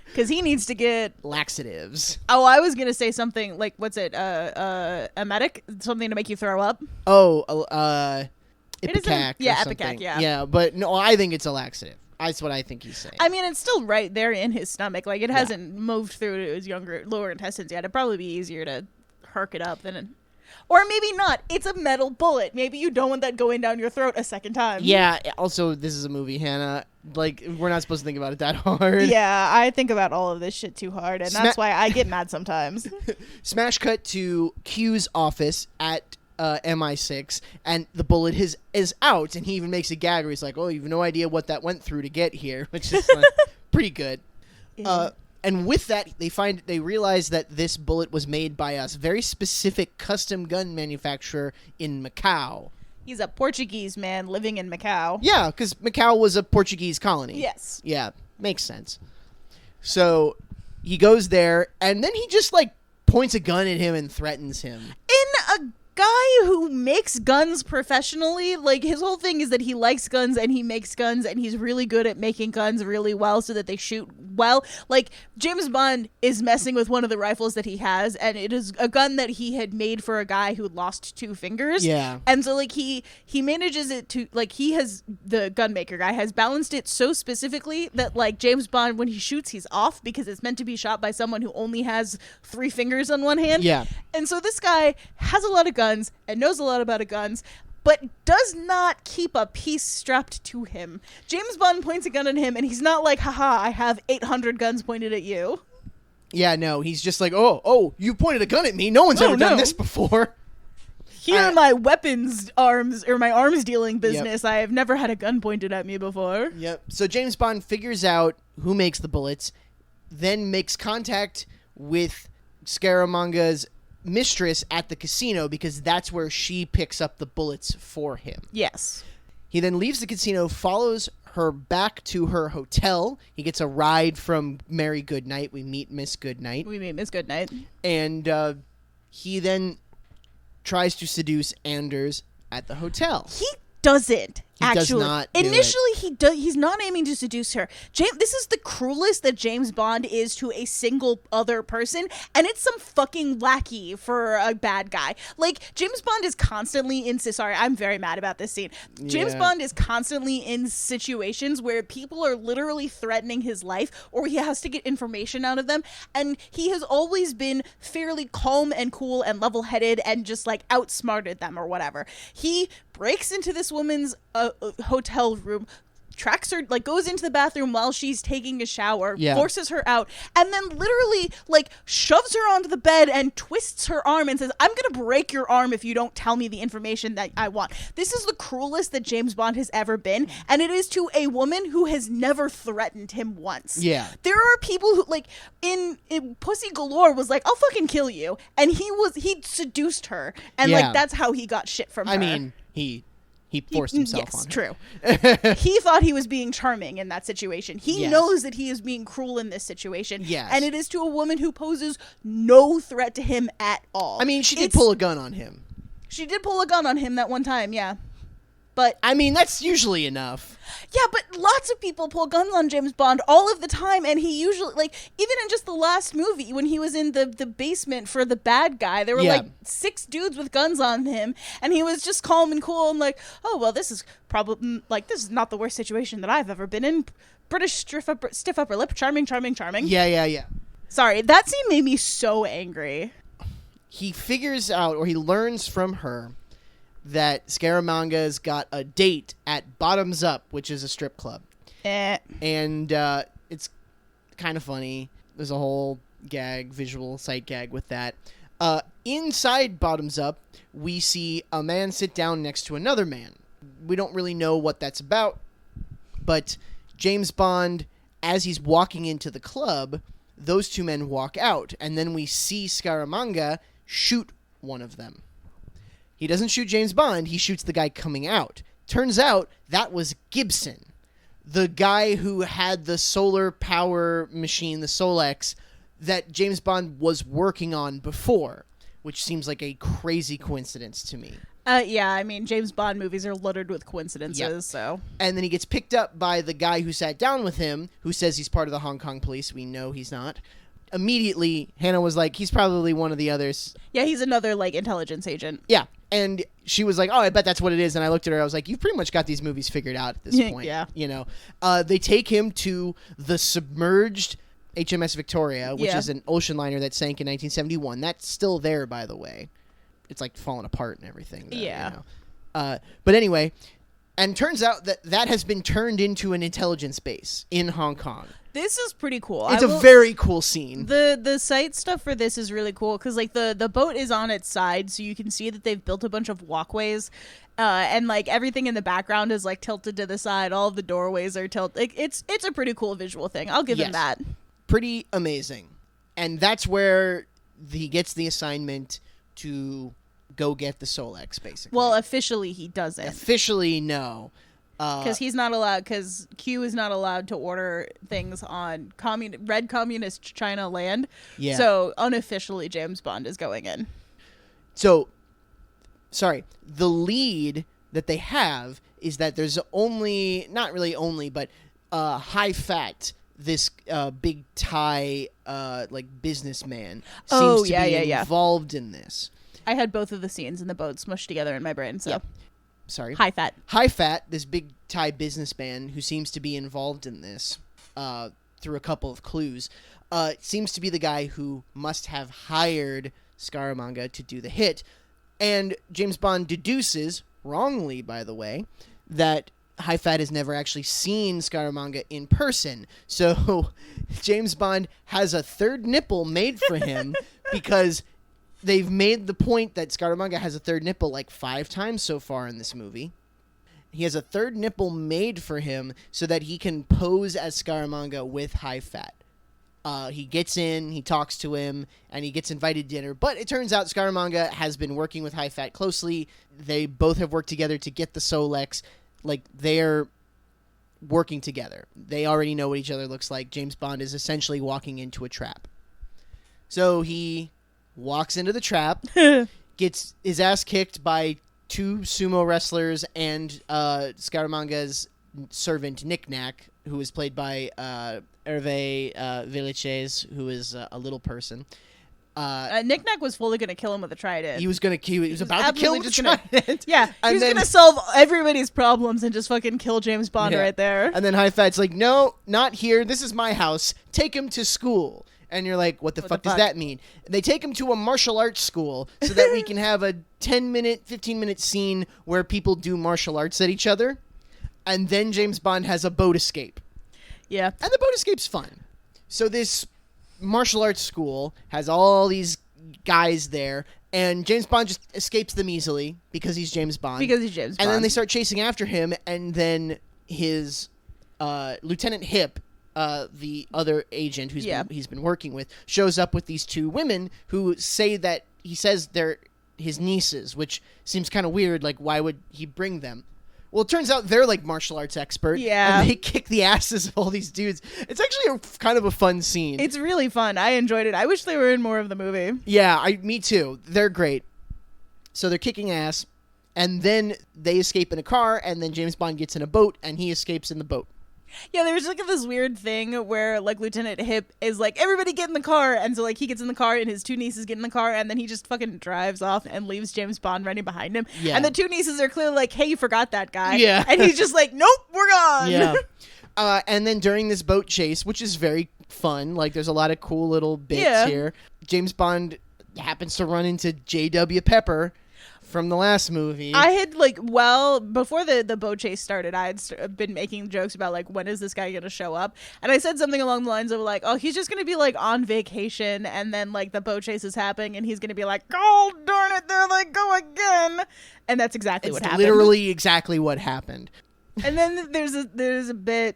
Because he needs to get laxatives. Oh, I was gonna say something what's it? Emetic, something to make you throw up. Oh, Ipecac. Ipecac. Yeah. Yeah, but no, I think it's a laxative. That's what I think he's saying. I mean, it's still right there in his stomach. It hasn't moved through to his lower intestines yet. It'd probably be easier to herc it up than. Or maybe not. It's a metal bullet. Maybe you don't want that going down your throat a second time. Yeah. Also, this is a movie, Hannah. We're not supposed to think about it that hard. Yeah, I think about all of this shit too hard, and that's why I get mad sometimes. Smash cut to Q's office at MI6, and the bullet is out, and he even makes a gag where he's like, oh, you have no idea what that went through to get here, which is pretty good. Yeah. And with that, they realize that this bullet was made by a very specific custom gun manufacturer in Macau. He's a Portuguese man living in Macau. Yeah, because Macau was a Portuguese colony. Yes. Yeah, makes sense. So he goes there, and then he just points a gun at him and threatens him. In a guy who makes guns professionally, his whole thing is that he likes guns and he makes guns and he's really good at making guns really well so that they shoot well. James Bond is messing with one of the rifles that he has, and it is a gun that he had made for a guy who lost 2 fingers. Yeah. And so he manages it to he has, the gun maker guy has balanced it so specifically that James Bond, when he shoots, he's off because it's meant to be shot by someone who only has 3 fingers on one hand. Yeah. And so this guy has a lot of guns and knows a lot about guns, but does not keep a piece strapped to him. James Bond points a gun at him, and he's not like, haha, I have 800 guns pointed at you. Yeah, no, he's just like, oh, you pointed a gun at me. No one's ever done this before. Here in my weapons arms, or my arms dealing business, I have never had a gun pointed at me before. Yep. So James Bond figures out who makes the bullets, then makes contact with Scaramanga's mistress at the casino because that's where she picks up the bullets for him. Yes. He then leaves the casino, follows her back to her hotel. He gets a ride from Mary Goodnight. We meet Miss Goodnight. And he then tries to seduce Anders at the hotel. He doesn't. He does not do Initially, he's not aiming to seduce her. This is the cruelest that James Bond is to a single other person, and it's some fucking lackey for a bad guy. Like, James Bond is constantly in... Sorry, I'm very mad about this scene. James Bond is constantly in situations where people are literally threatening his life, or he has to get information out of them, and he has always been fairly calm and cool and level-headed and just, like, outsmarted them or whatever. He breaks into this woman's hotel room, tracks her, like, goes into the bathroom while she's taking a shower, forces her out, and then literally, like, shoves her onto the bed and twists her arm and says, I'm gonna break your arm if you don't tell me the information that I want. This is the cruelest that James Bond has ever been, and it is to a woman who has never threatened him once. Yeah. There are people who, like, in Pussy Galore was like, I'll fucking kill you, and he seduced her, and like, that's how he got shit from her. I mean, he forced himself on her. Yes, true. He thought he was being charming in that situation. He knows that he is being cruel in this situation. Yes. And it is to a woman who poses no threat to him at all. I mean, she did pull a gun on him. She did pull a gun on him that one time, yeah. But I mean, that's usually enough. Yeah, but lots of people pull guns on James Bond all of the time, and he usually, like, even in just the last movie, when he was in the basement for the bad guy, there were, like, 6 dudes with guns on him, and he was just calm and cool and like, oh, well, this is probably, like, this is not the worst situation that I've ever been in. British stiff upper lip, charming. Yeah. Sorry, that scene made me so angry. He figures out, or he learns from her, that Scaramanga's got a date at Bottoms Up, which is a strip club. And it's kind of funny. There's a whole visual sight gag with that. Inside Bottoms Up, we see a man sit down next to another man. We don't really know what that's about, but James Bond, as he's walking into the club, those 2 men walk out, and then we see Scaramanga shoot one of them. He doesn't shoot James Bond, he shoots the guy coming out. Turns out that was Gibson, the guy who had the solar power machine, the Solex, that James Bond was working on before, which seems like a crazy coincidence to me. Yeah, I mean, James Bond movies are littered with coincidences, so... And then he gets picked up by the guy who sat down with him, who says he's part of the Hong Kong police. We know he's not. Immediately, Hannah was like, he's probably one of the others. Yeah, he's another, like, intelligence agent. Yeah, and she was like, oh, I bet that's what it is. And I looked at her, I was like, you've pretty much got these movies figured out at this point. Yeah. You know, they take him to the submerged HMS Victoria, which is an ocean liner that sank in 1971. That's still there, by the way. It's, like, falling apart and everything. Though, yeah. You know? But anyway, and turns out that has been turned into an intelligence base in Hong Kong. This is pretty cool. It's a very cool scene. The site stuff for this is really cool because, like, the boat is on its side, so you can see that they've built a bunch of walkways, and, like, everything in the background is, like, tilted to the side. All of the doorways are tilted. Like, it's a pretty cool visual thing. I'll give him that. Pretty amazing. And that's where he gets the assignment to go get the Solex, basically. Well, officially he doesn't. Officially, no. Because he's not allowed, because Q is not allowed to order things on red communist China land. Yeah. So unofficially, James Bond is going in. So, sorry, the lead that they have is that there's only, not really only, but high fat, this big Thai like businessman seems to be involved in this. I had both of the scenes in the boat smushed together in my brain, so. Yep. Sorry. High fat, this big Thai businessman who seems to be involved in this through a couple of clues, seems to be the guy who must have hired Scaramanga to do the hit. And James Bond deduces wrongly, by the way, that High Fat has never actually seen Scaramanga in person. So James Bond has a third nipple made for him because they've made the point that Scaramanga has a third nipple like 5 times so far in this movie. He has a third nipple made for him so that he can pose as Scaramanga with High Fat. He gets in, he talks to him, and he gets invited to dinner. But it turns out Scaramanga has been working with High Fat closely. They both have worked together to get the Solex. Like, they're working together. They already know what each other looks like. James Bond is essentially walking into a trap. So he walks into the trap, gets his ass kicked by 2 sumo wrestlers and Scaramanga's servant, Knick Knack, who is played by Hervé Villechaize, who is a little person. Knick Knack was fully going to kill him with a trident. He was about to kill him with a trident. Yeah, he was going to solve everybody's problems and just fucking kill James Bond right there. And then High Fat's like, no, not here. This is my house. Take him to school. And you're like, what the fuck does that mean? They take him to a martial arts school so that we can have a 10-minute, 15-minute scene where people do martial arts at each other. And then James Bond has a boat escape. Yeah. And the boat escape's fun. So this martial arts school has all these guys there, and James Bond just escapes them easily because he's James Bond. And then they start chasing after him, and then his Lieutenant Hip, the other agent he's been working with, shows up with these 2 women who he says they're his nieces, which seems kind of weird. Like, why would he bring them? Well, it turns out they're like martial arts expert. Yeah. And they kick the asses of all these dudes. It's actually kind of a fun scene. It's really fun. I enjoyed it. I wish they were in more of the movie. Yeah, me too. They're great. So they're kicking ass, and then they escape in a car, and then James Bond gets in a boat, and he escapes in the boat. Yeah, there's like this weird thing where like Lieutenant Hip is like, everybody get in the car, and so like he gets in the car and his 2 nieces get in the car, and then he just fucking drives off and leaves James Bond running behind him. Yeah. And the 2 nieces are clearly like, hey, you forgot that guy. Yeah. And he's just like, nope, we're gone. Yeah. And then during this boat chase, which is very fun, like there's a lot of cool little bits here, James Bond happens to run into J.W. Pepper from the last movie. I had before the boat chase started, I had been making jokes about like, when is this guy gonna show up? And I said something along the lines of like, oh, he's just gonna be like on vacation, and then like the boat chase is happening, and he's gonna be like, oh darn it, there they go again. And that's exactly what happened. Literally exactly what happened. And then there's a bit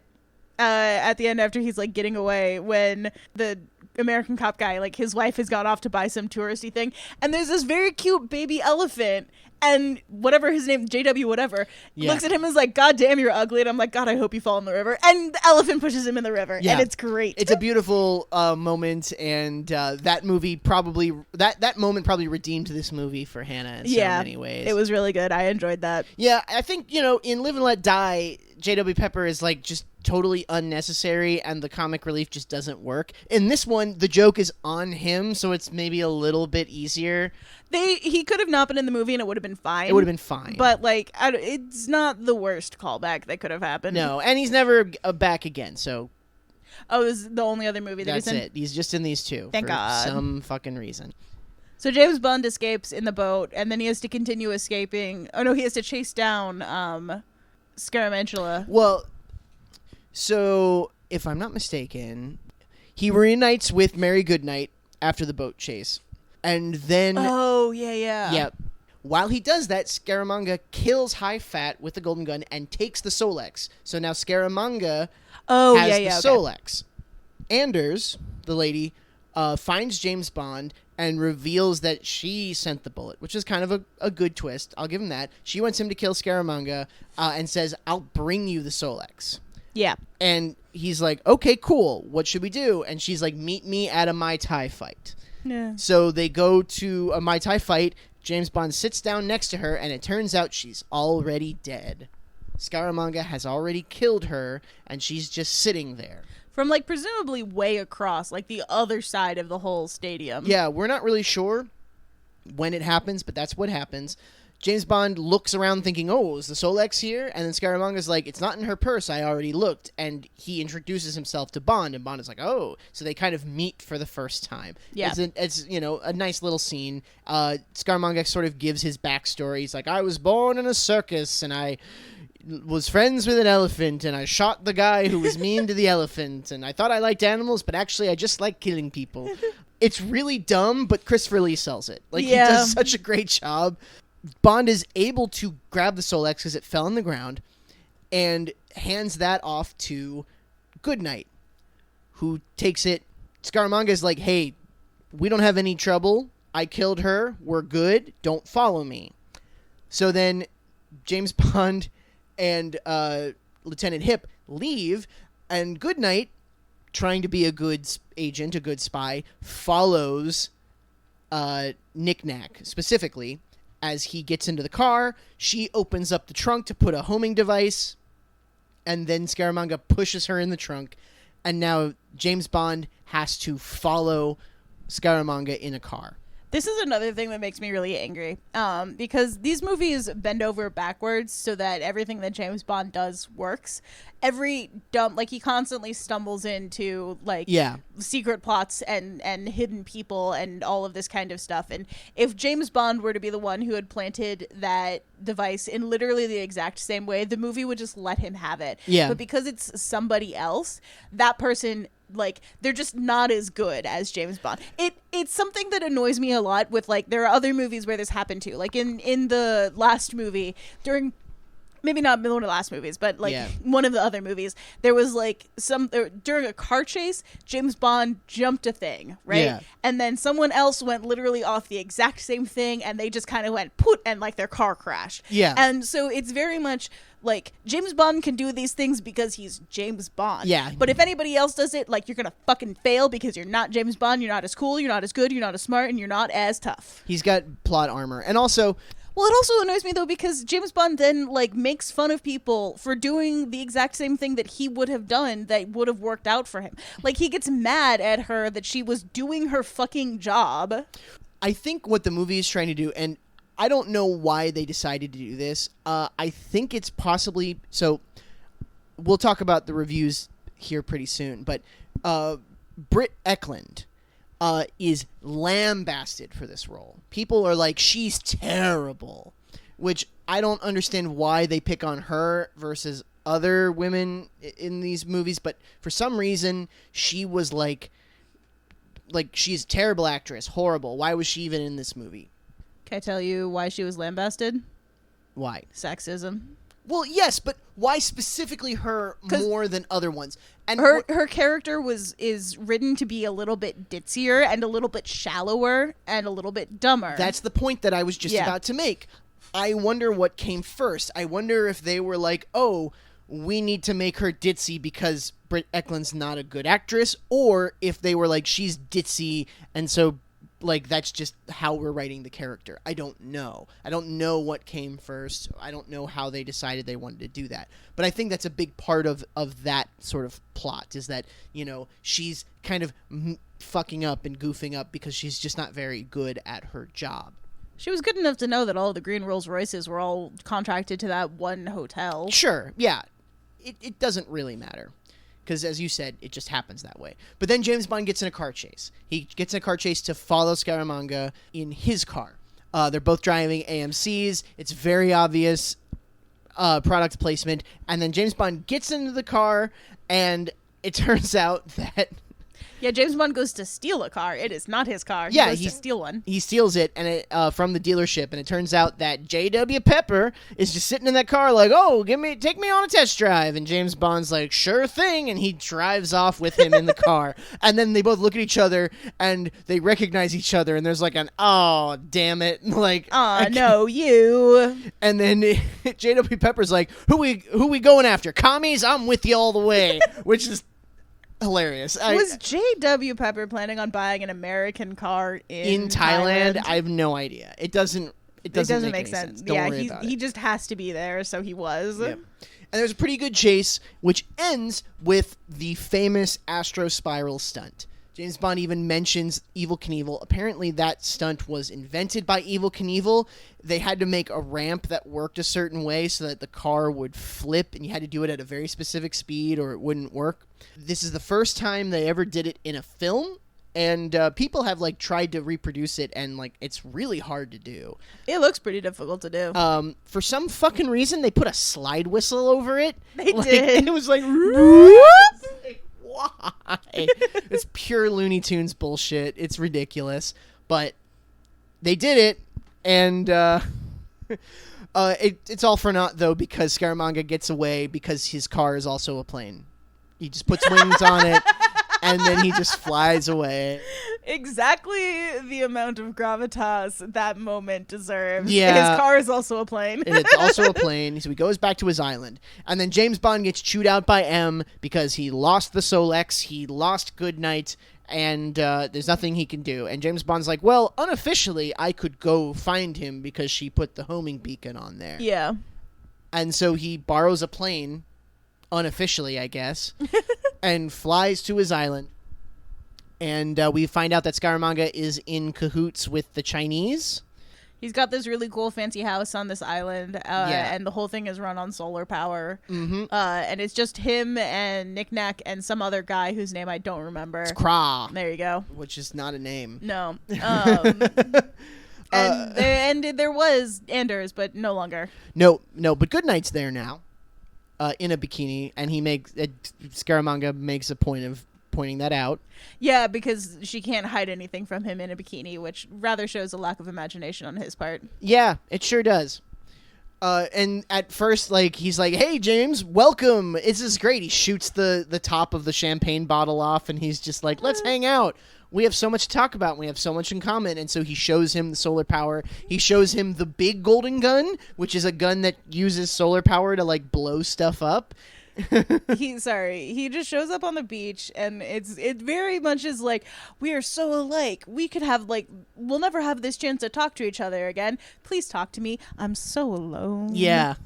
at the end after he's like getting away, when the American cop guy, like his wife has gone off to buy some touristy thing, and there's this very cute baby elephant, and whatever his name, JW whatever, looks at him and is like, God damn, you're ugly. And I'm like, God, I hope you fall in the river. And the elephant pushes him in the river. Yeah. And it's great. It's a beautiful moment, and that moment probably redeemed this movie for Hannah in so many ways. It was really good. I enjoyed that. Yeah, I think, in Live and Let Die, J.W. Pepper is like just totally unnecessary, and the comic relief just doesn't work. In this one, the joke is on him, so it's maybe a little bit easier. He could have not been in the movie and it would have been fine. It would have been fine. But like, it's not the worst callback that could have happened. No, and he's never back again, so... Oh, this is the only other movie that he's in? That's it. He's just in these 2. Thank God. For some fucking reason. So James Bond escapes in the boat, and then he has to continue escaping. Oh no, he has to chase down Scaramantula. Well, so if I'm not mistaken, he reunites with Mary Goodnight after the boat chase. And then... Oh, yeah. Yeah. While he does that, Scaramanga kills High Fat with the golden gun and takes the Solex. So now Scaramanga has the Solex. Anders, the lady, finds James Bond and reveals that she sent the bullet, which is kind of a good twist. I'll give him that. She wants him to kill Scaramanga and says, I'll bring you the Solex. Yeah. And he's like, okay, cool. What should we do? And she's like, meet me at a Mai Tai fight. Yeah. So they go to a Mai Tai fight. James Bond sits down next to her, and it turns out she's already dead. Scaramanga has already killed her, and she's just sitting there. From, like, presumably way across, like, the other side of the whole stadium. Yeah, we're not really sure when it happens, but that's what happens. James Bond looks around thinking, oh, is the Solex here? And then Scaramanga's like, it's not in her purse. I already looked. And he introduces himself to Bond, and Bond is like, oh. So they kind of meet for the first time. Yeah. It's a nice little scene. Scaramanga sort of gives his backstory. He's like, I was born in a circus, and I was friends with an elephant, and I shot the guy who was mean to the elephant, and I thought I liked animals, but actually I just like killing people. It's really dumb, but Christopher Lee sells it. Like, he does such a great job. Bond is able to grab the Solex because it fell on the ground and hands that off to Goodnight, who takes it. Scaramanga is like, hey, we don't have any trouble. I killed her. We're good. Don't follow me. So then James Bond and Lieutenant Hip leave, and Goodnight, trying to be a good agent, a good spy, follows Knick-Knack specifically. As he gets into the car, she opens up the trunk to put a homing device, and then Scaramanga pushes her in the trunk, and now James Bond has to follow Scaramanga in a car. This is another thing that makes me really angry, because these movies bend over backwards so that everything that James Bond does works. Every he constantly stumbles into secret plots and hidden people and all of this kind of stuff. And if James Bond were to be the one who had planted that device in literally the exact same way, the movie would just let him have it. Yeah. But because it's somebody else, that person, they're just not as good as James Bond. It's something that annoys me a lot with, there are other movies where this happened too. Like, in the last movie, maybe not one of the last movies, but one of the other movies, there was during a car chase, James Bond jumped a thing, right? Yeah. And then someone else went literally off the exact same thing, and they just kind of went poot, and their car crashed. Yeah. And so it's very much James Bond can do these things because he's James Bond. Yeah. But if anybody else does it, you're gonna fucking fail because you're not James Bond, you're not as cool, you're not as good, you're not as smart, and you're not as tough. He's got plot armor. And also... Well, it also annoys me, though, because James Bond then, makes fun of people for doing the exact same thing that he would have done that would have worked out for him. He gets mad at her that she was doing her fucking job. I think what the movie is trying to do, and I don't know why they decided to do this, I think it's possibly... So, we'll talk about the reviews here pretty soon, but Britt Eklund is lambasted for this role. People are like, she's terrible, which I don't understand why they pick on her versus other women in these movies, but for some reason she was like she's a terrible actress, horrible. Why was she even in this movie? Can I tell you why she was lambasted? Why? Sexism. Well, yes, but why specifically her more than other ones? And her character is written to be a little bit ditzier and a little bit shallower and a little bit dumber. That's the point that I was just about to make. I wonder what came first. I wonder if they were like, oh, we need to make her ditzy because Britt Eklund's not a good actress, or if they were like, she's ditzy, and so that's just how we're writing the character. I don't know. I don't know what came first. I don't know how they decided they wanted to do that. But I think that's a big part of that sort of plot, is that, she's kind of fucking up and goofing up because she's just not very good at her job. She was good enough to know that all the green Rolls Royces were all contracted to that one hotel. Sure, yeah. It doesn't really matter. Because, as you said, it just happens that way. But then James Bond gets in a car chase. He gets in a car chase to follow Scaramanga in his car. They're both driving AMCs. It's very obvious product placement. And then James Bond gets into the car, and it turns out that... Yeah, James Bond goes to steal a car. It is not his car. He goes to steal one. He steals it and from the dealership, and it turns out that J.W. Pepper is just sitting in that car like, oh, take me on a test drive. And James Bond's like, sure thing, and he drives off with him in the car. And then they both look at each other, and they recognize each other, and there's an, oh, damn it. No, you. And then J.W. Pepper's like, who we going after? Commies? I'm with you all the way. Which is... hilarious. Was J.W. Pepper planning on buying an American car in Thailand? I have no idea. It doesn't make sense. Don't worry about it. He just has to be there, so he was. Yep. And there's a pretty good chase, which ends with the famous Astro Spiral stunt. James Bond even mentions Evel Knievel. Apparently that stunt was invented by Evel Knievel. They had to make a ramp that worked a certain way so that the car would flip, and you had to do it at a very specific speed or it wouldn't work. This is the first time they ever did it in a film, and people have like tried to reproduce it, and like it's really hard to do. It looks pretty difficult to do. For some fucking reason, they put a slide whistle over it. They like, did. It was like... Why? It's pure Looney Tunes bullshit. It's ridiculous. But they did it, and it's all for naught, though, because Scaramanga gets away because his car is also a plane. He just puts wings on it, and then he just flies away. Exactly the amount of gravitas that moment deserves. Yeah. His car is also a plane. And it's also a plane, so he goes back to his island. And then James Bond gets chewed out by M because he lost the Solex, he lost Goodnight, and there's nothing he can do. And James Bond's like, well, unofficially, I could go find him because she put the homing beacon on there. Yeah. And so he borrows a plane, unofficially, I guess, and flies to his island. And we find out that Scaramanga is in cahoots with the Chinese. He's got this really cool fancy house on this island, and the whole thing is run on solar power. Mm-hmm. And it's just him and Knick Knack and some other guy whose name I don't remember. It's Kra. There you go. Which is not a name. No. And there was Anders, but no longer. No, but Goodnight's there now, in a bikini, and Scaramanga makes a point of pointing that out. Yeah, because she can't hide anything from him in a bikini, which rather shows a lack of imagination on his part. Yeah, it sure does. And at first, like, he's like, hey, James, welcome. This is great. He shoots the top of the champagne bottle off, and he's just like, let's hang out. We have so much to talk about. We have so much in common. And so he shows him the solar power. He shows him the big golden gun, which is a gun that uses solar power to, like, blow stuff up. He just shows up on the beach, and it very much is like, we are so alike. We'll never have this chance to talk to each other again. Please talk to me. I'm so alone. Yeah.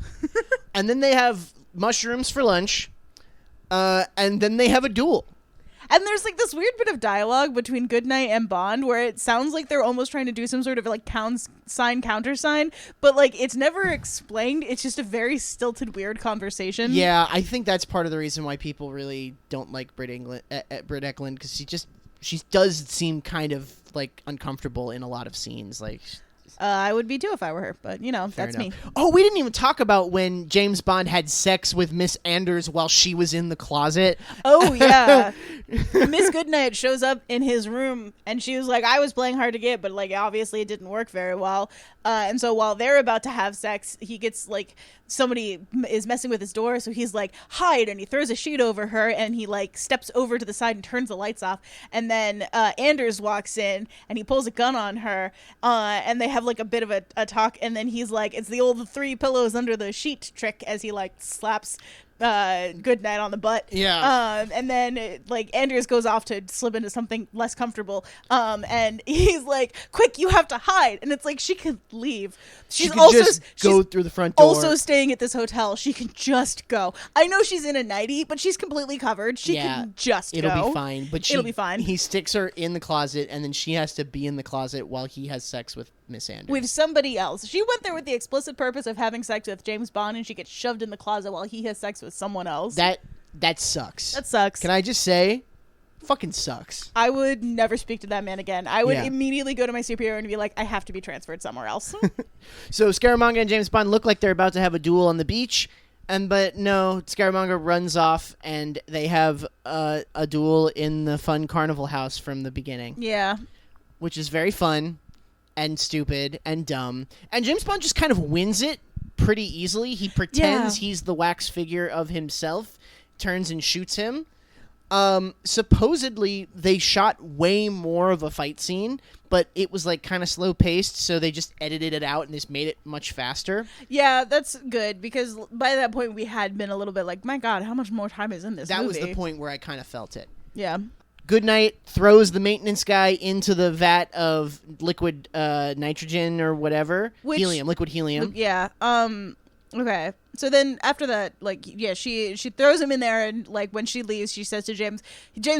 And then they have mushrooms for lunch, and then they have a duel. And there's like this weird bit of dialogue between Goodnight and Bond where it sounds like they're almost trying to do some sort of like countersign, but like it's never explained. It's just a very stilted, weird conversation. Yeah, I think that's part of the reason why people really don't like Britt Eklund, because she does seem kind of like uncomfortable in a lot of scenes. Like, I would be too if I were her, but you know, that's me. Oh, we didn't even talk about when James Bond had sex with Miss Anders while she was in the closet. Oh, yeah. Miss Goodnight shows up in his room, and she was like, I was playing hard to get, but like obviously it didn't work very well. And so while they're about to have sex, he gets like, somebody is messing with his door, so he's like, hide, and he throws a sheet over her, and he like steps over to the side and turns the lights off, and then Anders walks in, and he pulls a gun on her, and they have like a bit of a talk, and then he's like, it's the old 3 pillows under the sheet trick, as he like slaps Goodnight on the butt. Yeah. And then like Anders goes off to slip into something less comfortable. And he's like, quick, you have to hide. And it's like, she could leave. She's just go through the front door. Also staying at this hotel. She can just go. I know she's in a nightie, but she's completely covered. She can just It'll go. be fine. But it'll be fine. He sticks her in the closet, and then she has to be in the closet while he has sex with Miss Anders. With somebody else. She went there with the explicit purpose of having sex with James Bond, and she gets shoved in the closet while he has sex with someone else. That sucks. That sucks. Can I just say, fucking sucks. I would never speak to that man again. I would Yeah. immediately go to my superior and be like, I have to be transferred somewhere else. So Scaramanga and James Bond look like they're about to have a duel on the beach, but no, Scaramanga runs off, and they have a duel in the fun carnival house from the beginning. Yeah. Which is very fun and stupid and dumb. And James Bond just kind of wins it pretty easily. He pretends he's the wax figure of himself, turns and shoots him. Supposedly they shot way more of a fight scene, but it was like kind of slow paced, so they just edited it out and just made it much faster. Yeah, that's good, because by that point we had been a little bit like, my God, how much more time is in this movie? That was the point where I kind of felt it. Yeah. Goodnight throws the maintenance guy into the vat of liquid nitrogen or whatever. Liquid helium. Yeah. Okay. So then after that, like, yeah, she throws him in there, and like when she leaves, she says to James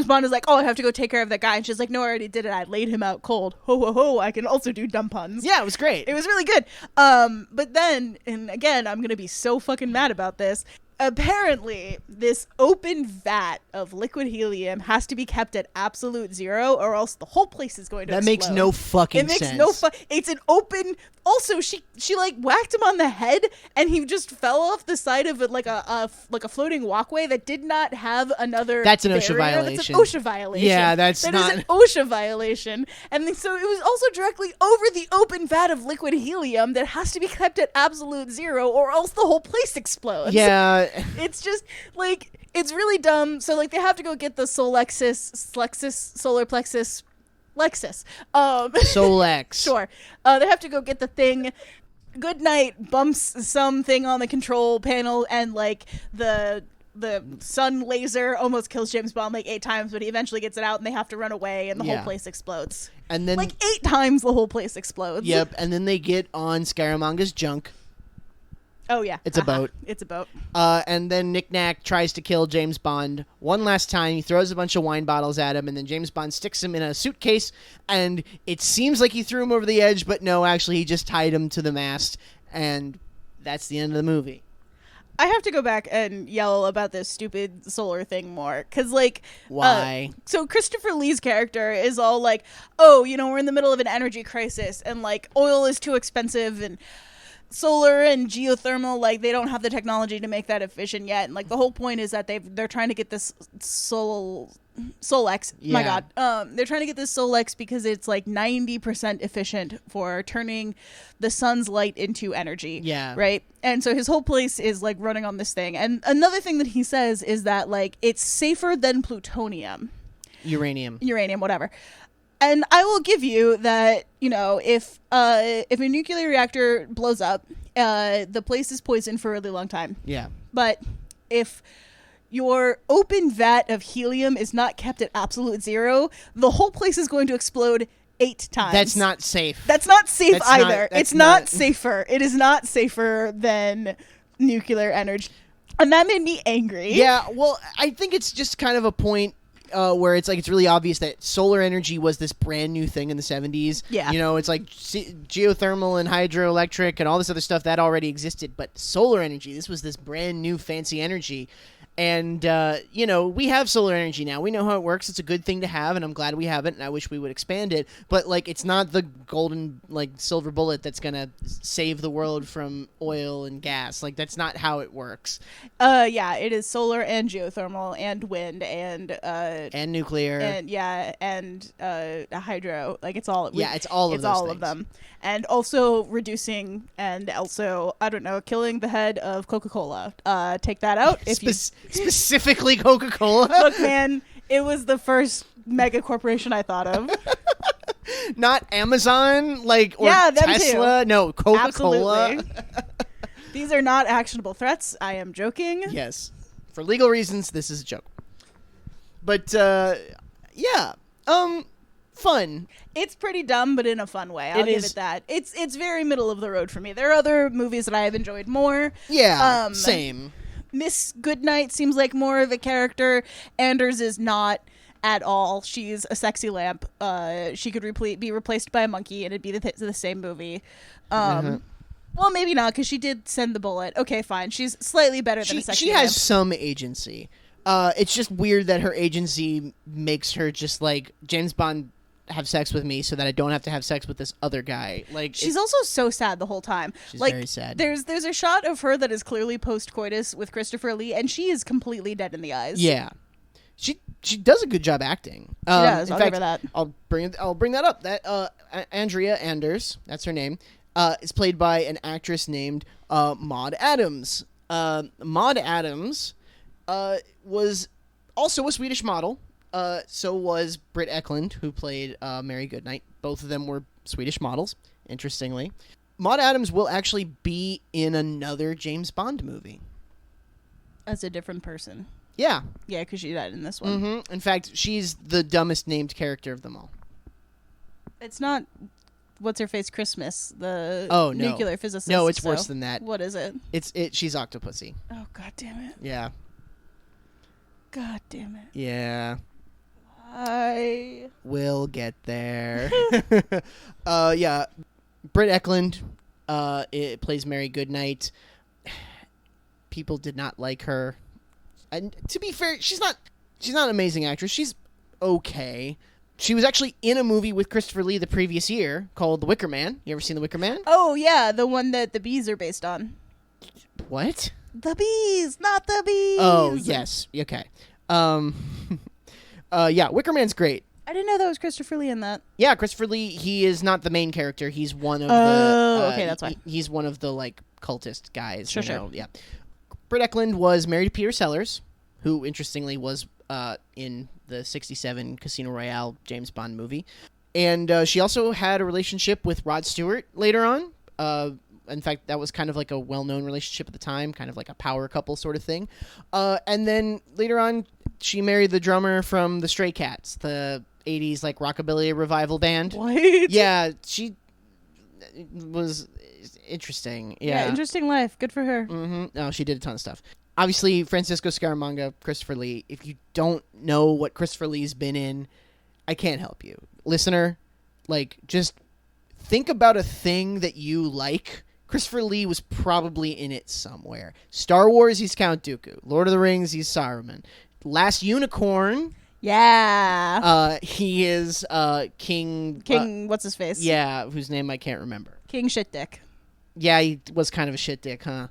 Bond is like, oh, I have to go take care of that guy, and she's like, no, I already did it. I laid him out cold. Ho ho ho! I can also do dumb puns. Yeah, it was great. It was really good. But then, and again, I'm gonna be so fucking mad about this. Apparently, this open vat of liquid helium has to be kept at absolute zero, or else the whole place is going to explode. That makes no fucking sense. It makes no it's an open. Also, she like whacked him on the head, and he just fell off the side of it like a floating walkway that did not have another. That's an OSHA barrier. violation. That's an OSHA violation. Yeah, that is an OSHA violation. And then, so it was also directly over the open vat of liquid helium that has to be kept at absolute zero, or else the whole place explodes. Yeah. It's just like, it's really dumb. So like they have to go get the solar plexus. Solex. Sure. They have to go get the thing. Goodnight bumps something on the control panel, and like the sun laser almost kills James Bond like 8 times, but he eventually gets it out, and they have to run away, and the whole place explodes. And then like 8 times the whole place explodes. Yep. And then they get on Scaramanga's junk. Oh yeah, It's a boat. It's a boat. And then Nick Nack tries to kill James Bond one last time. He throws a bunch of wine bottles at him, and then James Bond sticks him in a suitcase, and it seems like he threw him over the edge, but no, actually he just tied him to the mast, and that's the end of the movie. I have to go back and yell about this stupid solar thing more, because, like... Why? So Christopher Lee's character is all like, oh, you know, we're in the middle of an energy crisis, and, like, oil is too expensive, and solar and geothermal, like, they don't have the technology to make that efficient yet, and, like, the whole point is that they're trying to get this Solex. Yeah. My God. They're trying to get this Solex because it's, like, 90% efficient for turning the sun's light into energy. Yeah. Right? And so his whole place is, like, running on this thing. And another thing that he says is that, like, it's safer than plutonium. Uranium, whatever. And I will give you that, you know, if a nuclear reactor blows up, the place is poisoned for a really long time. Yeah. But if your open vat of helium is not kept at absolute zero, the whole place is going to explode 8 times. That's not safe. That's not safe That's either. it's not safer. It is not safer than nuclear energy. And that made me angry. Yeah, well, I think it's just kind of a point where it's like it's really obvious that solar energy was this brand new thing in the 70s. Yeah. You know, it's like geothermal and hydroelectric and all this other stuff that already existed, but solar energy, this was this brand new fancy energy. And, you know, we have solar energy now. We know how it works. It's a good thing to have, and I'm glad we have it, and I wish we would expand it. But, like, it's not the golden, like, silver bullet that's going to save the world from oil and gas. Like, that's not how it works. Yeah, it is solar and geothermal and wind and nuclear. And hydro. Like, it's all... it's all of those all things. of them. And also reducing and also, I don't know, killing the head of Coca-Cola. Take that out if you... Specifically Coca-Cola? Look, man, it was the first mega corporation I thought of. Not Amazon, like, or them Tesla. too. No, Coca-Cola. Absolutely. These are not actionable threats. I am joking. Yes. For legal reasons, this is a joke. But, yeah. Fun. It's pretty dumb, but in a fun way. I'll give it that. It's very middle of the road for me. There are other movies that I have enjoyed more. Yeah, same. Miss Goodnight seems like more of a character. Anders is not at all. She's a sexy lamp. She could be replaced by a monkey, and it'd be the same movie. Well, maybe not, because she did send the bullet. Okay, fine. She's slightly better than a sexy lamp. She has some agency. It's just weird that her agency makes her just like, James Bond, have sex with me so that I don't have to have sex with this other guy. Like, she's also so sad the whole time. She's like, very sad. There's a shot of her that is clearly post-coitus with Christopher Lee, and she is completely dead in the eyes. Yeah, she does a good job acting. She does. In I'll fact, give her that. I'll bring that up. That Andrea Anders, that's her name, is played by an actress named Maud Adams. Maud Adams was also a Swedish model. So was Britt Eklund, who played Mary Goodnight. Both of them were Swedish models, interestingly. Maud Adams will actually be in another James Bond movie. As a different person. Yeah. Yeah, because she died in this one. Mm-hmm. In fact, she's the dumbest named character of them all. It's not what's her face Christmas, the Oh, no. nuclear physicist. No, it's so worse than that. What is it? She's Octopussy. Oh, god damn it. Yeah. God damn it. Yeah. I We'll get there. Yeah. Britt Eklund it plays Mary Goodnight. People did not like her. And to be fair, she's not an amazing actress. She's okay. She was actually in a movie with Christopher Lee the previous year called The Wicker Man. You ever seen The Wicker Man? Oh, yeah, the one that the bees are based on. What? The bees, not the bees. Oh, yes. Okay. Yeah, Wicker Man's great. I didn't know that was Christopher Lee in that. Yeah, Christopher Lee, he is not the main character. He's one of okay, that's why. He's one of the, like, cultist guys. Sure, you know? Yeah. Britt Eklund was married to Peter Sellers, who, interestingly, was in the 67 Casino Royale James Bond movie. And she also had a relationship with Rod Stewart later on. In fact, that was kind of like a well-known relationship at the time, kind of like a power couple sort of thing. And then later on, she married the drummer from the Stray Cats, the 80s like rockabilly revival band. What? Yeah, she was interesting. Yeah, interesting life. Good for her. Mm-hmm. No, she did a ton of stuff. Obviously, Francisco Scaramanga, Christopher Lee. If you don't know what Christopher Lee's been in, I can't help you. Listener, like, just think about a thing that you like. Christopher Lee was probably in it somewhere. Star Wars, he's Count Dooku. Lord of the Rings, he's Saruman. Last Unicorn, Yeah. he is King... What's his face? yeah, whose name I can't remember. King Shit Dick. Yeah, he was kind of a shit dick, huh?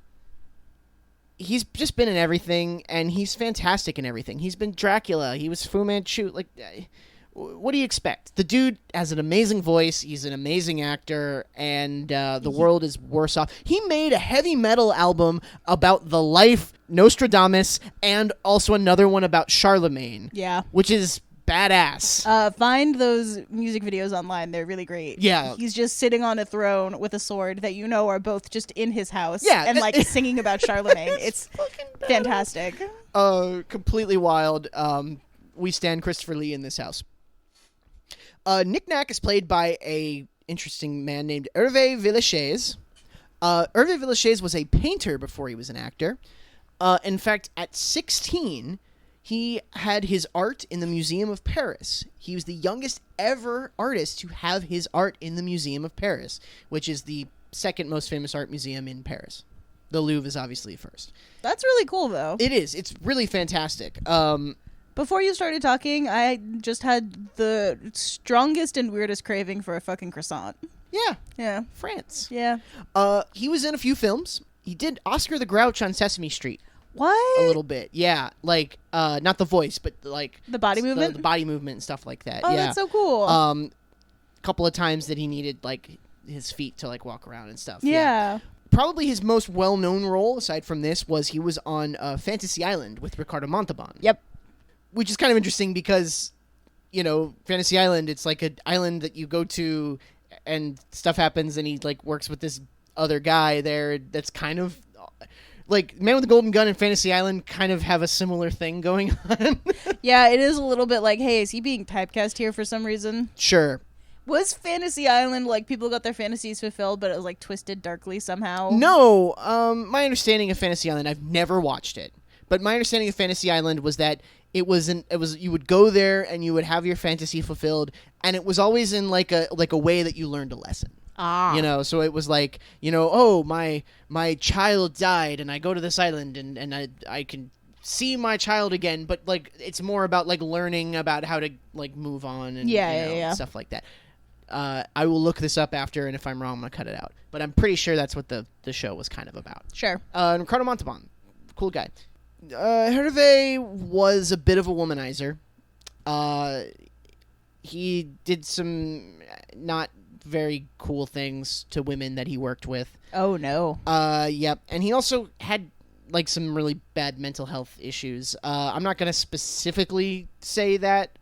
He's just been in everything, and he's fantastic in everything. He's been Dracula. He was Fu Manchu. Like, what do you expect? The dude has an amazing voice. He's an amazing actor, and the world is worse off. He made a heavy metal album about the life Nostradamus, and also another one about Charlemagne. Yeah. Which is badass. Find those music videos online. They're really great. Yeah. He's just sitting on a throne with a sword that you know are both just in his house. Yeah. And like singing about Charlemagne. It's fantastic. Completely wild. We stand Christopher Lee in this house. Nick Nack is played by a interesting man named Hervé Villechaize. Hervé Villechaize was a painter before he was an actor. In fact, at 16, he had his art in the Museum of Paris. He was the youngest ever artist to have his art in the Museum of Paris, which is the second most famous art museum in Paris. The Louvre is obviously first. That's really cool, though. It is. It's really fantastic. Before you started talking, I just had the strongest and weirdest craving for a fucking croissant. Yeah. Yeah. France. Yeah. He was in a few films. He did Oscar the Grouch on Sesame Street. What? A little bit. Yeah. Like, not the voice, but like... The body movement? The body movement and stuff like that. Oh, yeah. that's so cool. Couple of times that he needed, like, his feet to, like, walk around and stuff. Yeah. Probably his most well-known role, aside from this, was he was on Fantasy Island with Ricardo Montalban. Yep. Which is kind of interesting because, you know, Fantasy Island, it's like an island that you go to and stuff happens and he, like, works with this other guy there that's kind of... Like, Man with the Golden Gun and Fantasy Island kind of have a similar thing going on. Yeah, it is a little bit like, hey, is he being typecast here for some reason? Sure. Was Fantasy Island, like, people got their fantasies fulfilled, but it was, like, twisted darkly somehow? No. My understanding of Fantasy Island, I've never watched it, but my understanding of Fantasy Island was that it was you would go there and you would have your fantasy fulfilled, and it was always in like a way that you learned a lesson. Ah. You know, so it was like, you know, oh, my child died and I go to this island and I can see my child again, but like it's more about like learning about how to like move on and stuff like that. I will look this up after, and if I'm wrong, I'm gonna cut it out. But I'm pretty sure that's what the show was kind of about. Sure. Ricardo Montalban, cool guy. Hervé was a bit of a womanizer. He did some not very cool things to women that he worked with. Oh, no. Yep. And he also had like some really bad mental health issues. I'm not going to specifically say that.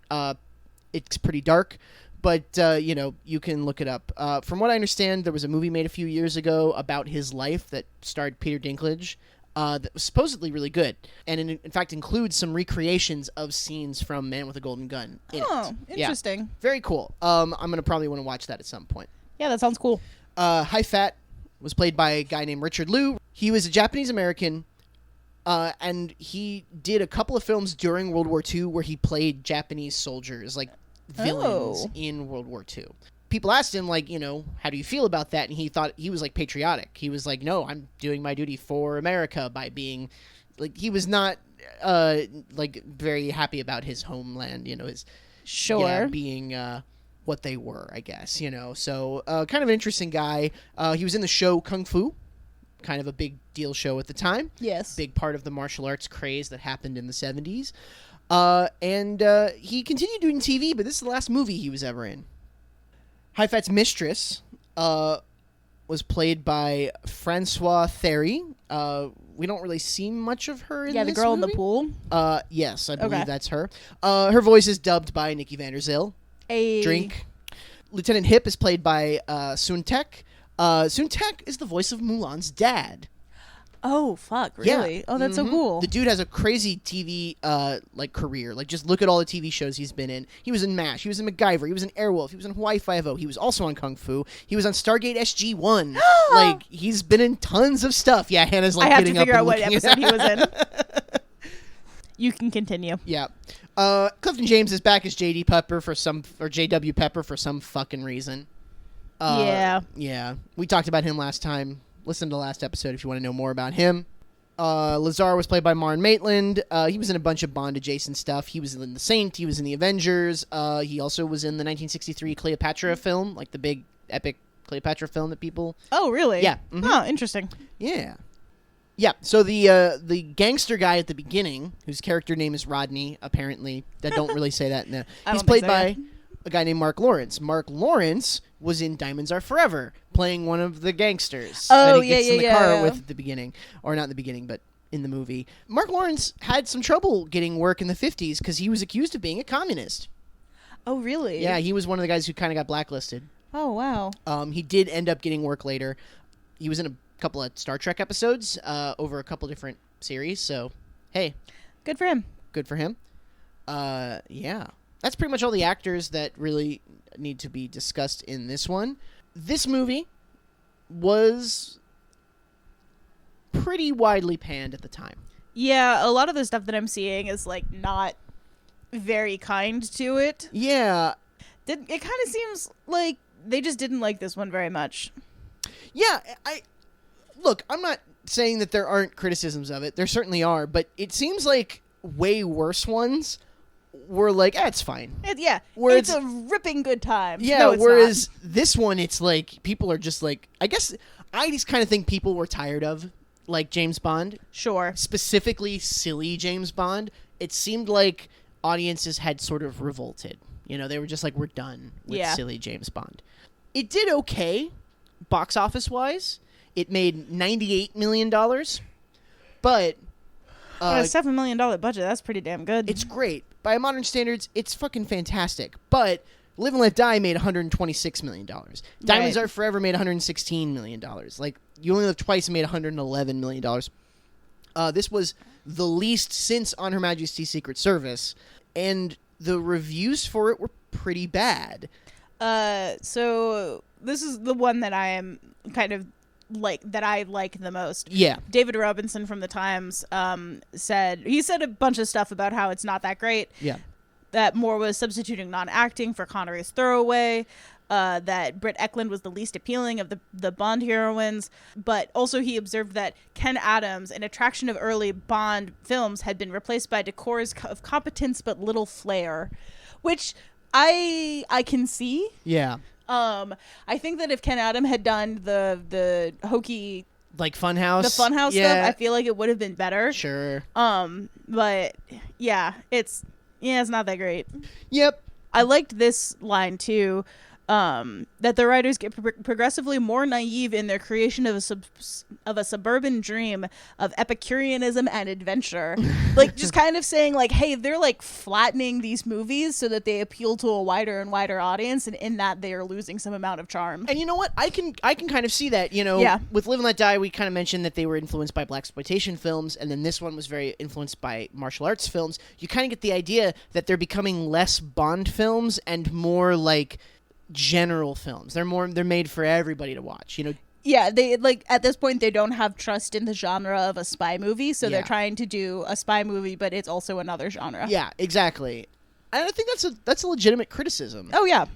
It's pretty dark, but, you know, you can look it up. From what I understand, there was a movie made a few years ago about his life that starred Peter Dinklage. That was supposedly really good, and in fact includes some recreations of scenes from Man with a Golden Gun in it. Oh, interesting. Yeah. Very cool. I'm gonna probably want to watch that at some point. Yeah, that sounds cool. High Fat was played by a guy named Richard Liu. He was a Japanese American, and he did a couple of films during World War II where he played Japanese soldiers, like villains in World War II. People asked him, like, how do you feel about that? And he thought he was, like, patriotic. He was like, no, I'm doing my duty for America by being, like, he was not, like, very happy about his homeland, his... Sure. Yeah, being what they were, I guess, So, kind of an interesting guy. He was in the show Kung Fu, kind of a big deal show at the time. Yes. Big part of the martial arts craze that happened in the 70s. And he continued doing TV, but this is the last movie he was ever in. High Fat's mistress was played by Francois Thery. We don't really see much of her in this the girl movie. in the pool. Yes, I believe that's her. Her voice is dubbed by Nikki van der Zyl. A Drink. Lieutenant Hip is played by Soon Tek. Soon Tek is the voice of Mulan's dad. Oh, fuck, really? Yeah. Oh, that's so cool. The dude has a crazy TV like career. Like, just look at all the TV shows he's been in. He was in MASH. He was in MacGyver. He was in Airwolf. He was in Hawaii Five-0. He was also on Kung Fu. He was on Stargate SG-1. Like, he's been in tons of stuff. Yeah, Hannah's like I have to getting figure up out what and looking. episode he was in. You can continue. Yeah. Clifton James is back as JD Pepper or JW Pepper for some fucking reason. Yeah. Yeah. We talked about him last time. Listen to the last episode if you want to know more about him. Lazar was played by Marn Maitland. He was in a bunch of Bond-adjacent stuff. He was in The Saint. He was in The Avengers. He also was in the 1963 Cleopatra film, like the big, epic Cleopatra film that people... Oh, really? Yeah. Mm-hmm. Oh, interesting. Yeah. Yeah, so the gangster guy at the beginning, whose character name is Rodney, apparently, that don't really say that. No. He's played by a guy named Mark Lawrence. Mark Lawrence was in Diamonds Are Forever, playing one of the gangsters that he gets in the car with at the beginning. Or not in the beginning, but in the movie. Mark Lawrence had some trouble getting work in the 50s because he was accused of being a communist. Oh, really? Yeah, he was one of the guys who kind of got blacklisted. Oh, wow. He did end up getting work later. He was in a couple of Star Trek episodes over a couple different series, so hey, good for him. Good for him. Yeah, that's pretty much all the actors that really need to be discussed in this one. This movie was pretty widely panned at the time. Yeah, a lot of the stuff that I'm seeing is like not very kind to it. Yeah, it kind of seems like they just didn't like this one very much. Yeah, Look, I'm not saying that there aren't criticisms of it. There certainly are, but it seems like way worse ones were like, it's fine. It's a ripping good time. Yeah, no, it's whereas this one, it's like, people are just like, I guess, I just kind of think people were tired of, like, James Bond. Sure. Specifically silly James Bond. It seemed like audiences had sort of revolted. They were just like, we're done with silly James Bond. It did okay, box office-wise. It made $98 million, but... a $7 million budget, that's pretty damn good. It's great. By modern standards, it's fucking fantastic. But Live and Let Die made $126 million. Diamonds Are Forever made $116 million. Like, You Only Live Twice made $111 million. This was the least since On Her Majesty's Secret Service, and the reviews for it were pretty bad. So this is the one that I am kind of that I like the most. Yeah. David Robinson from the Times said a bunch of stuff about how it's not that great. Yeah. That Moore was substituting non-acting for Connery's throwaway. That Britt Eklund was the least appealing of the Bond heroines. But also he observed that Ken Adams, an attraction of early Bond films, had been replaced by decors of competence but little flair. Which I can see. Yeah. I think that if Ken Adam had done the hokey, like Funhouse, stuff, I feel like it would have been better. Sure. But yeah, it's not that great. Yep. I liked this line too. That the writers get progressively more naive in their creation of a suburban dream of Epicureanism and adventure. Like, just kind of saying, like, hey, they're, like, flattening these movies so that they appeal to a wider and wider audience, and in that they are losing some amount of charm. And you know what? I can kind of see that, With Live and Let Die, we kind of mentioned that they were influenced by blaxploitation films, and then this one was very influenced by martial arts films. You kind of get the idea that they're becoming less Bond films and more, like, general films. They're made for everybody to watch. Yeah, they like at this point they don't have trust in the genre of a spy movie, so they're Yeah. trying to do a spy movie, but it's also another genre. Yeah, exactly. And I think that's a legitimate criticism. Oh yeah.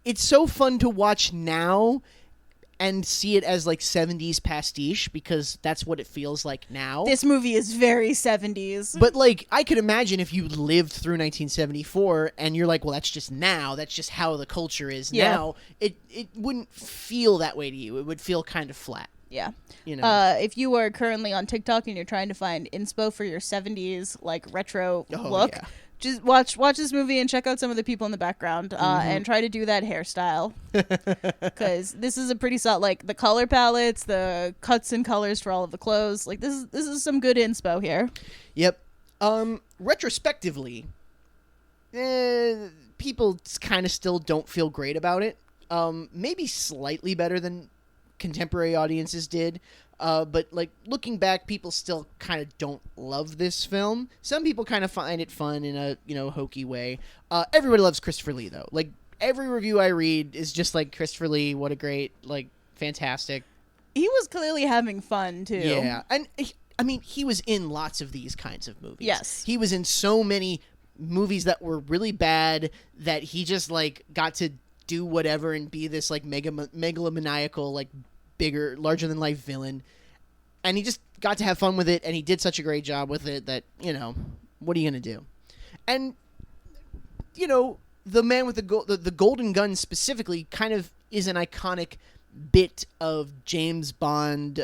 It's so fun to watch now and see it as like 70s pastiche because that's what it feels like now. This movie is very 70s. But like I could imagine if you lived through 1974 and you're like, well, that's just now. That's just how the culture is now. It wouldn't feel that way to you. It would feel kind of flat. Yeah. If If you are currently on TikTok and you're trying to find inspo for your 70s like retro Oh, look, yeah. just watch this movie and check out some of the people in the background and try to do that hairstyle. Because this is a pretty solid, like the color palettes, the cuts and colors for all of the clothes. Like this is some good inspo here. Yep. Retrospectively, people kind of still don't feel great about it. Maybe slightly better than contemporary audiences did. But like looking back, people still kind of don't love this film. Some people kind of find it fun in a hokey way. Everybody loves Christopher Lee though. Like every review I read is just like Christopher Lee. What a great, like, fantastic. He was clearly having fun too. Yeah, and he was in lots of these kinds of movies. Yes. He was in so many movies that were really bad that he just like got to do whatever and be this like megalomaniacal, like bigger, larger than life villain, and he just got to have fun with it, and he did such a great job with it that what are you gonna do? And the man with the golden gun specifically kind of is an iconic bit of James Bond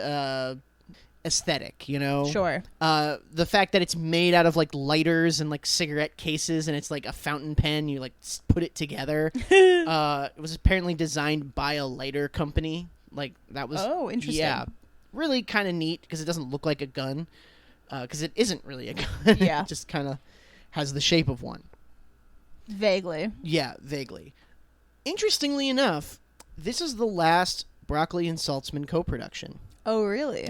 aesthetic, Sure. The fact that it's made out of like lighters and like cigarette cases, and it's like a fountain pen, you like put it together. It was apparently designed by a lighter company. Like that was interesting. Yeah, really kind of neat because it doesn't look like a gun, because it isn't really a gun. Yeah. It just kind of has the shape of one. Vaguely. Yeah, vaguely. Interestingly enough, this is the last Broccoli and Saltzman co-production. Oh, really?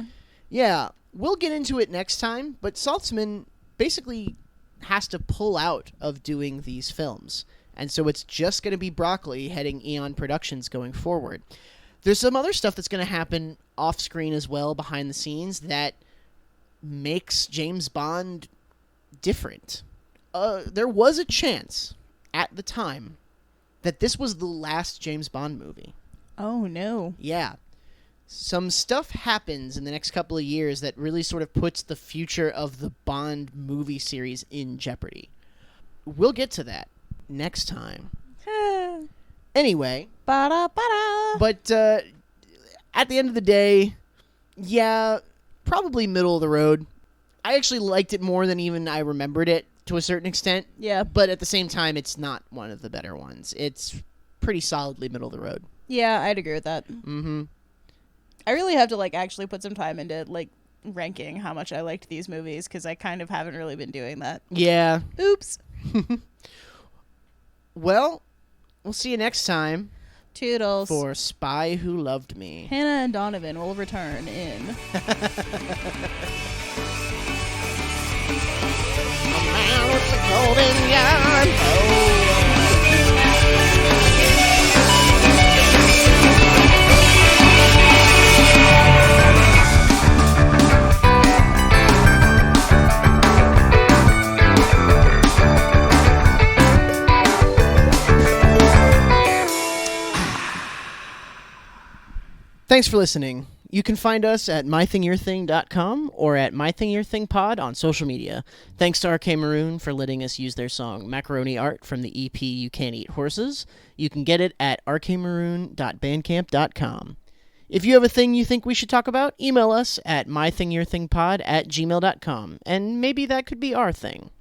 Yeah, we'll get into it next time, but Saltzman basically has to pull out of doing these films, and so it's just going to be Broccoli heading Eon Productions going forward. There's some other stuff that's going to happen off-screen as well, behind the scenes, that makes James Bond different. There was a chance at the time that this was the last James Bond movie. Oh, no. Yeah. Some stuff happens in the next couple of years that really sort of puts the future of the Bond movie series in jeopardy. We'll get to that next time. Anyway, Ba-da-ba-da. but at the end of the day, yeah, probably middle of the road. I actually liked it more than even I remembered it to a certain extent. Yeah. But at the same time, it's not one of the better ones. It's pretty solidly middle of the road. Yeah, I'd agree with that. Mm-hmm. I really have to like actually put some time into like ranking how much I liked these movies because I kind of haven't really been doing that. Yeah. Oops. Well, we'll see you next time Toodles. for Spy Who Loved Me. Hannah and Donovan will return in. Man with the golden gun. Oh. Thanks for listening. You can find us at mythingyourthing.com or at mythingyourthingpod on social media. Thanks to RK Maroon for letting us use their song Macaroni Art from the EP You Can't Eat Horses. You can get it at rkmaroon.bandcamp.com. If you have a thing you think we should talk about, email us at mythingyourthingpod@gmail.com, and maybe that could be our thing.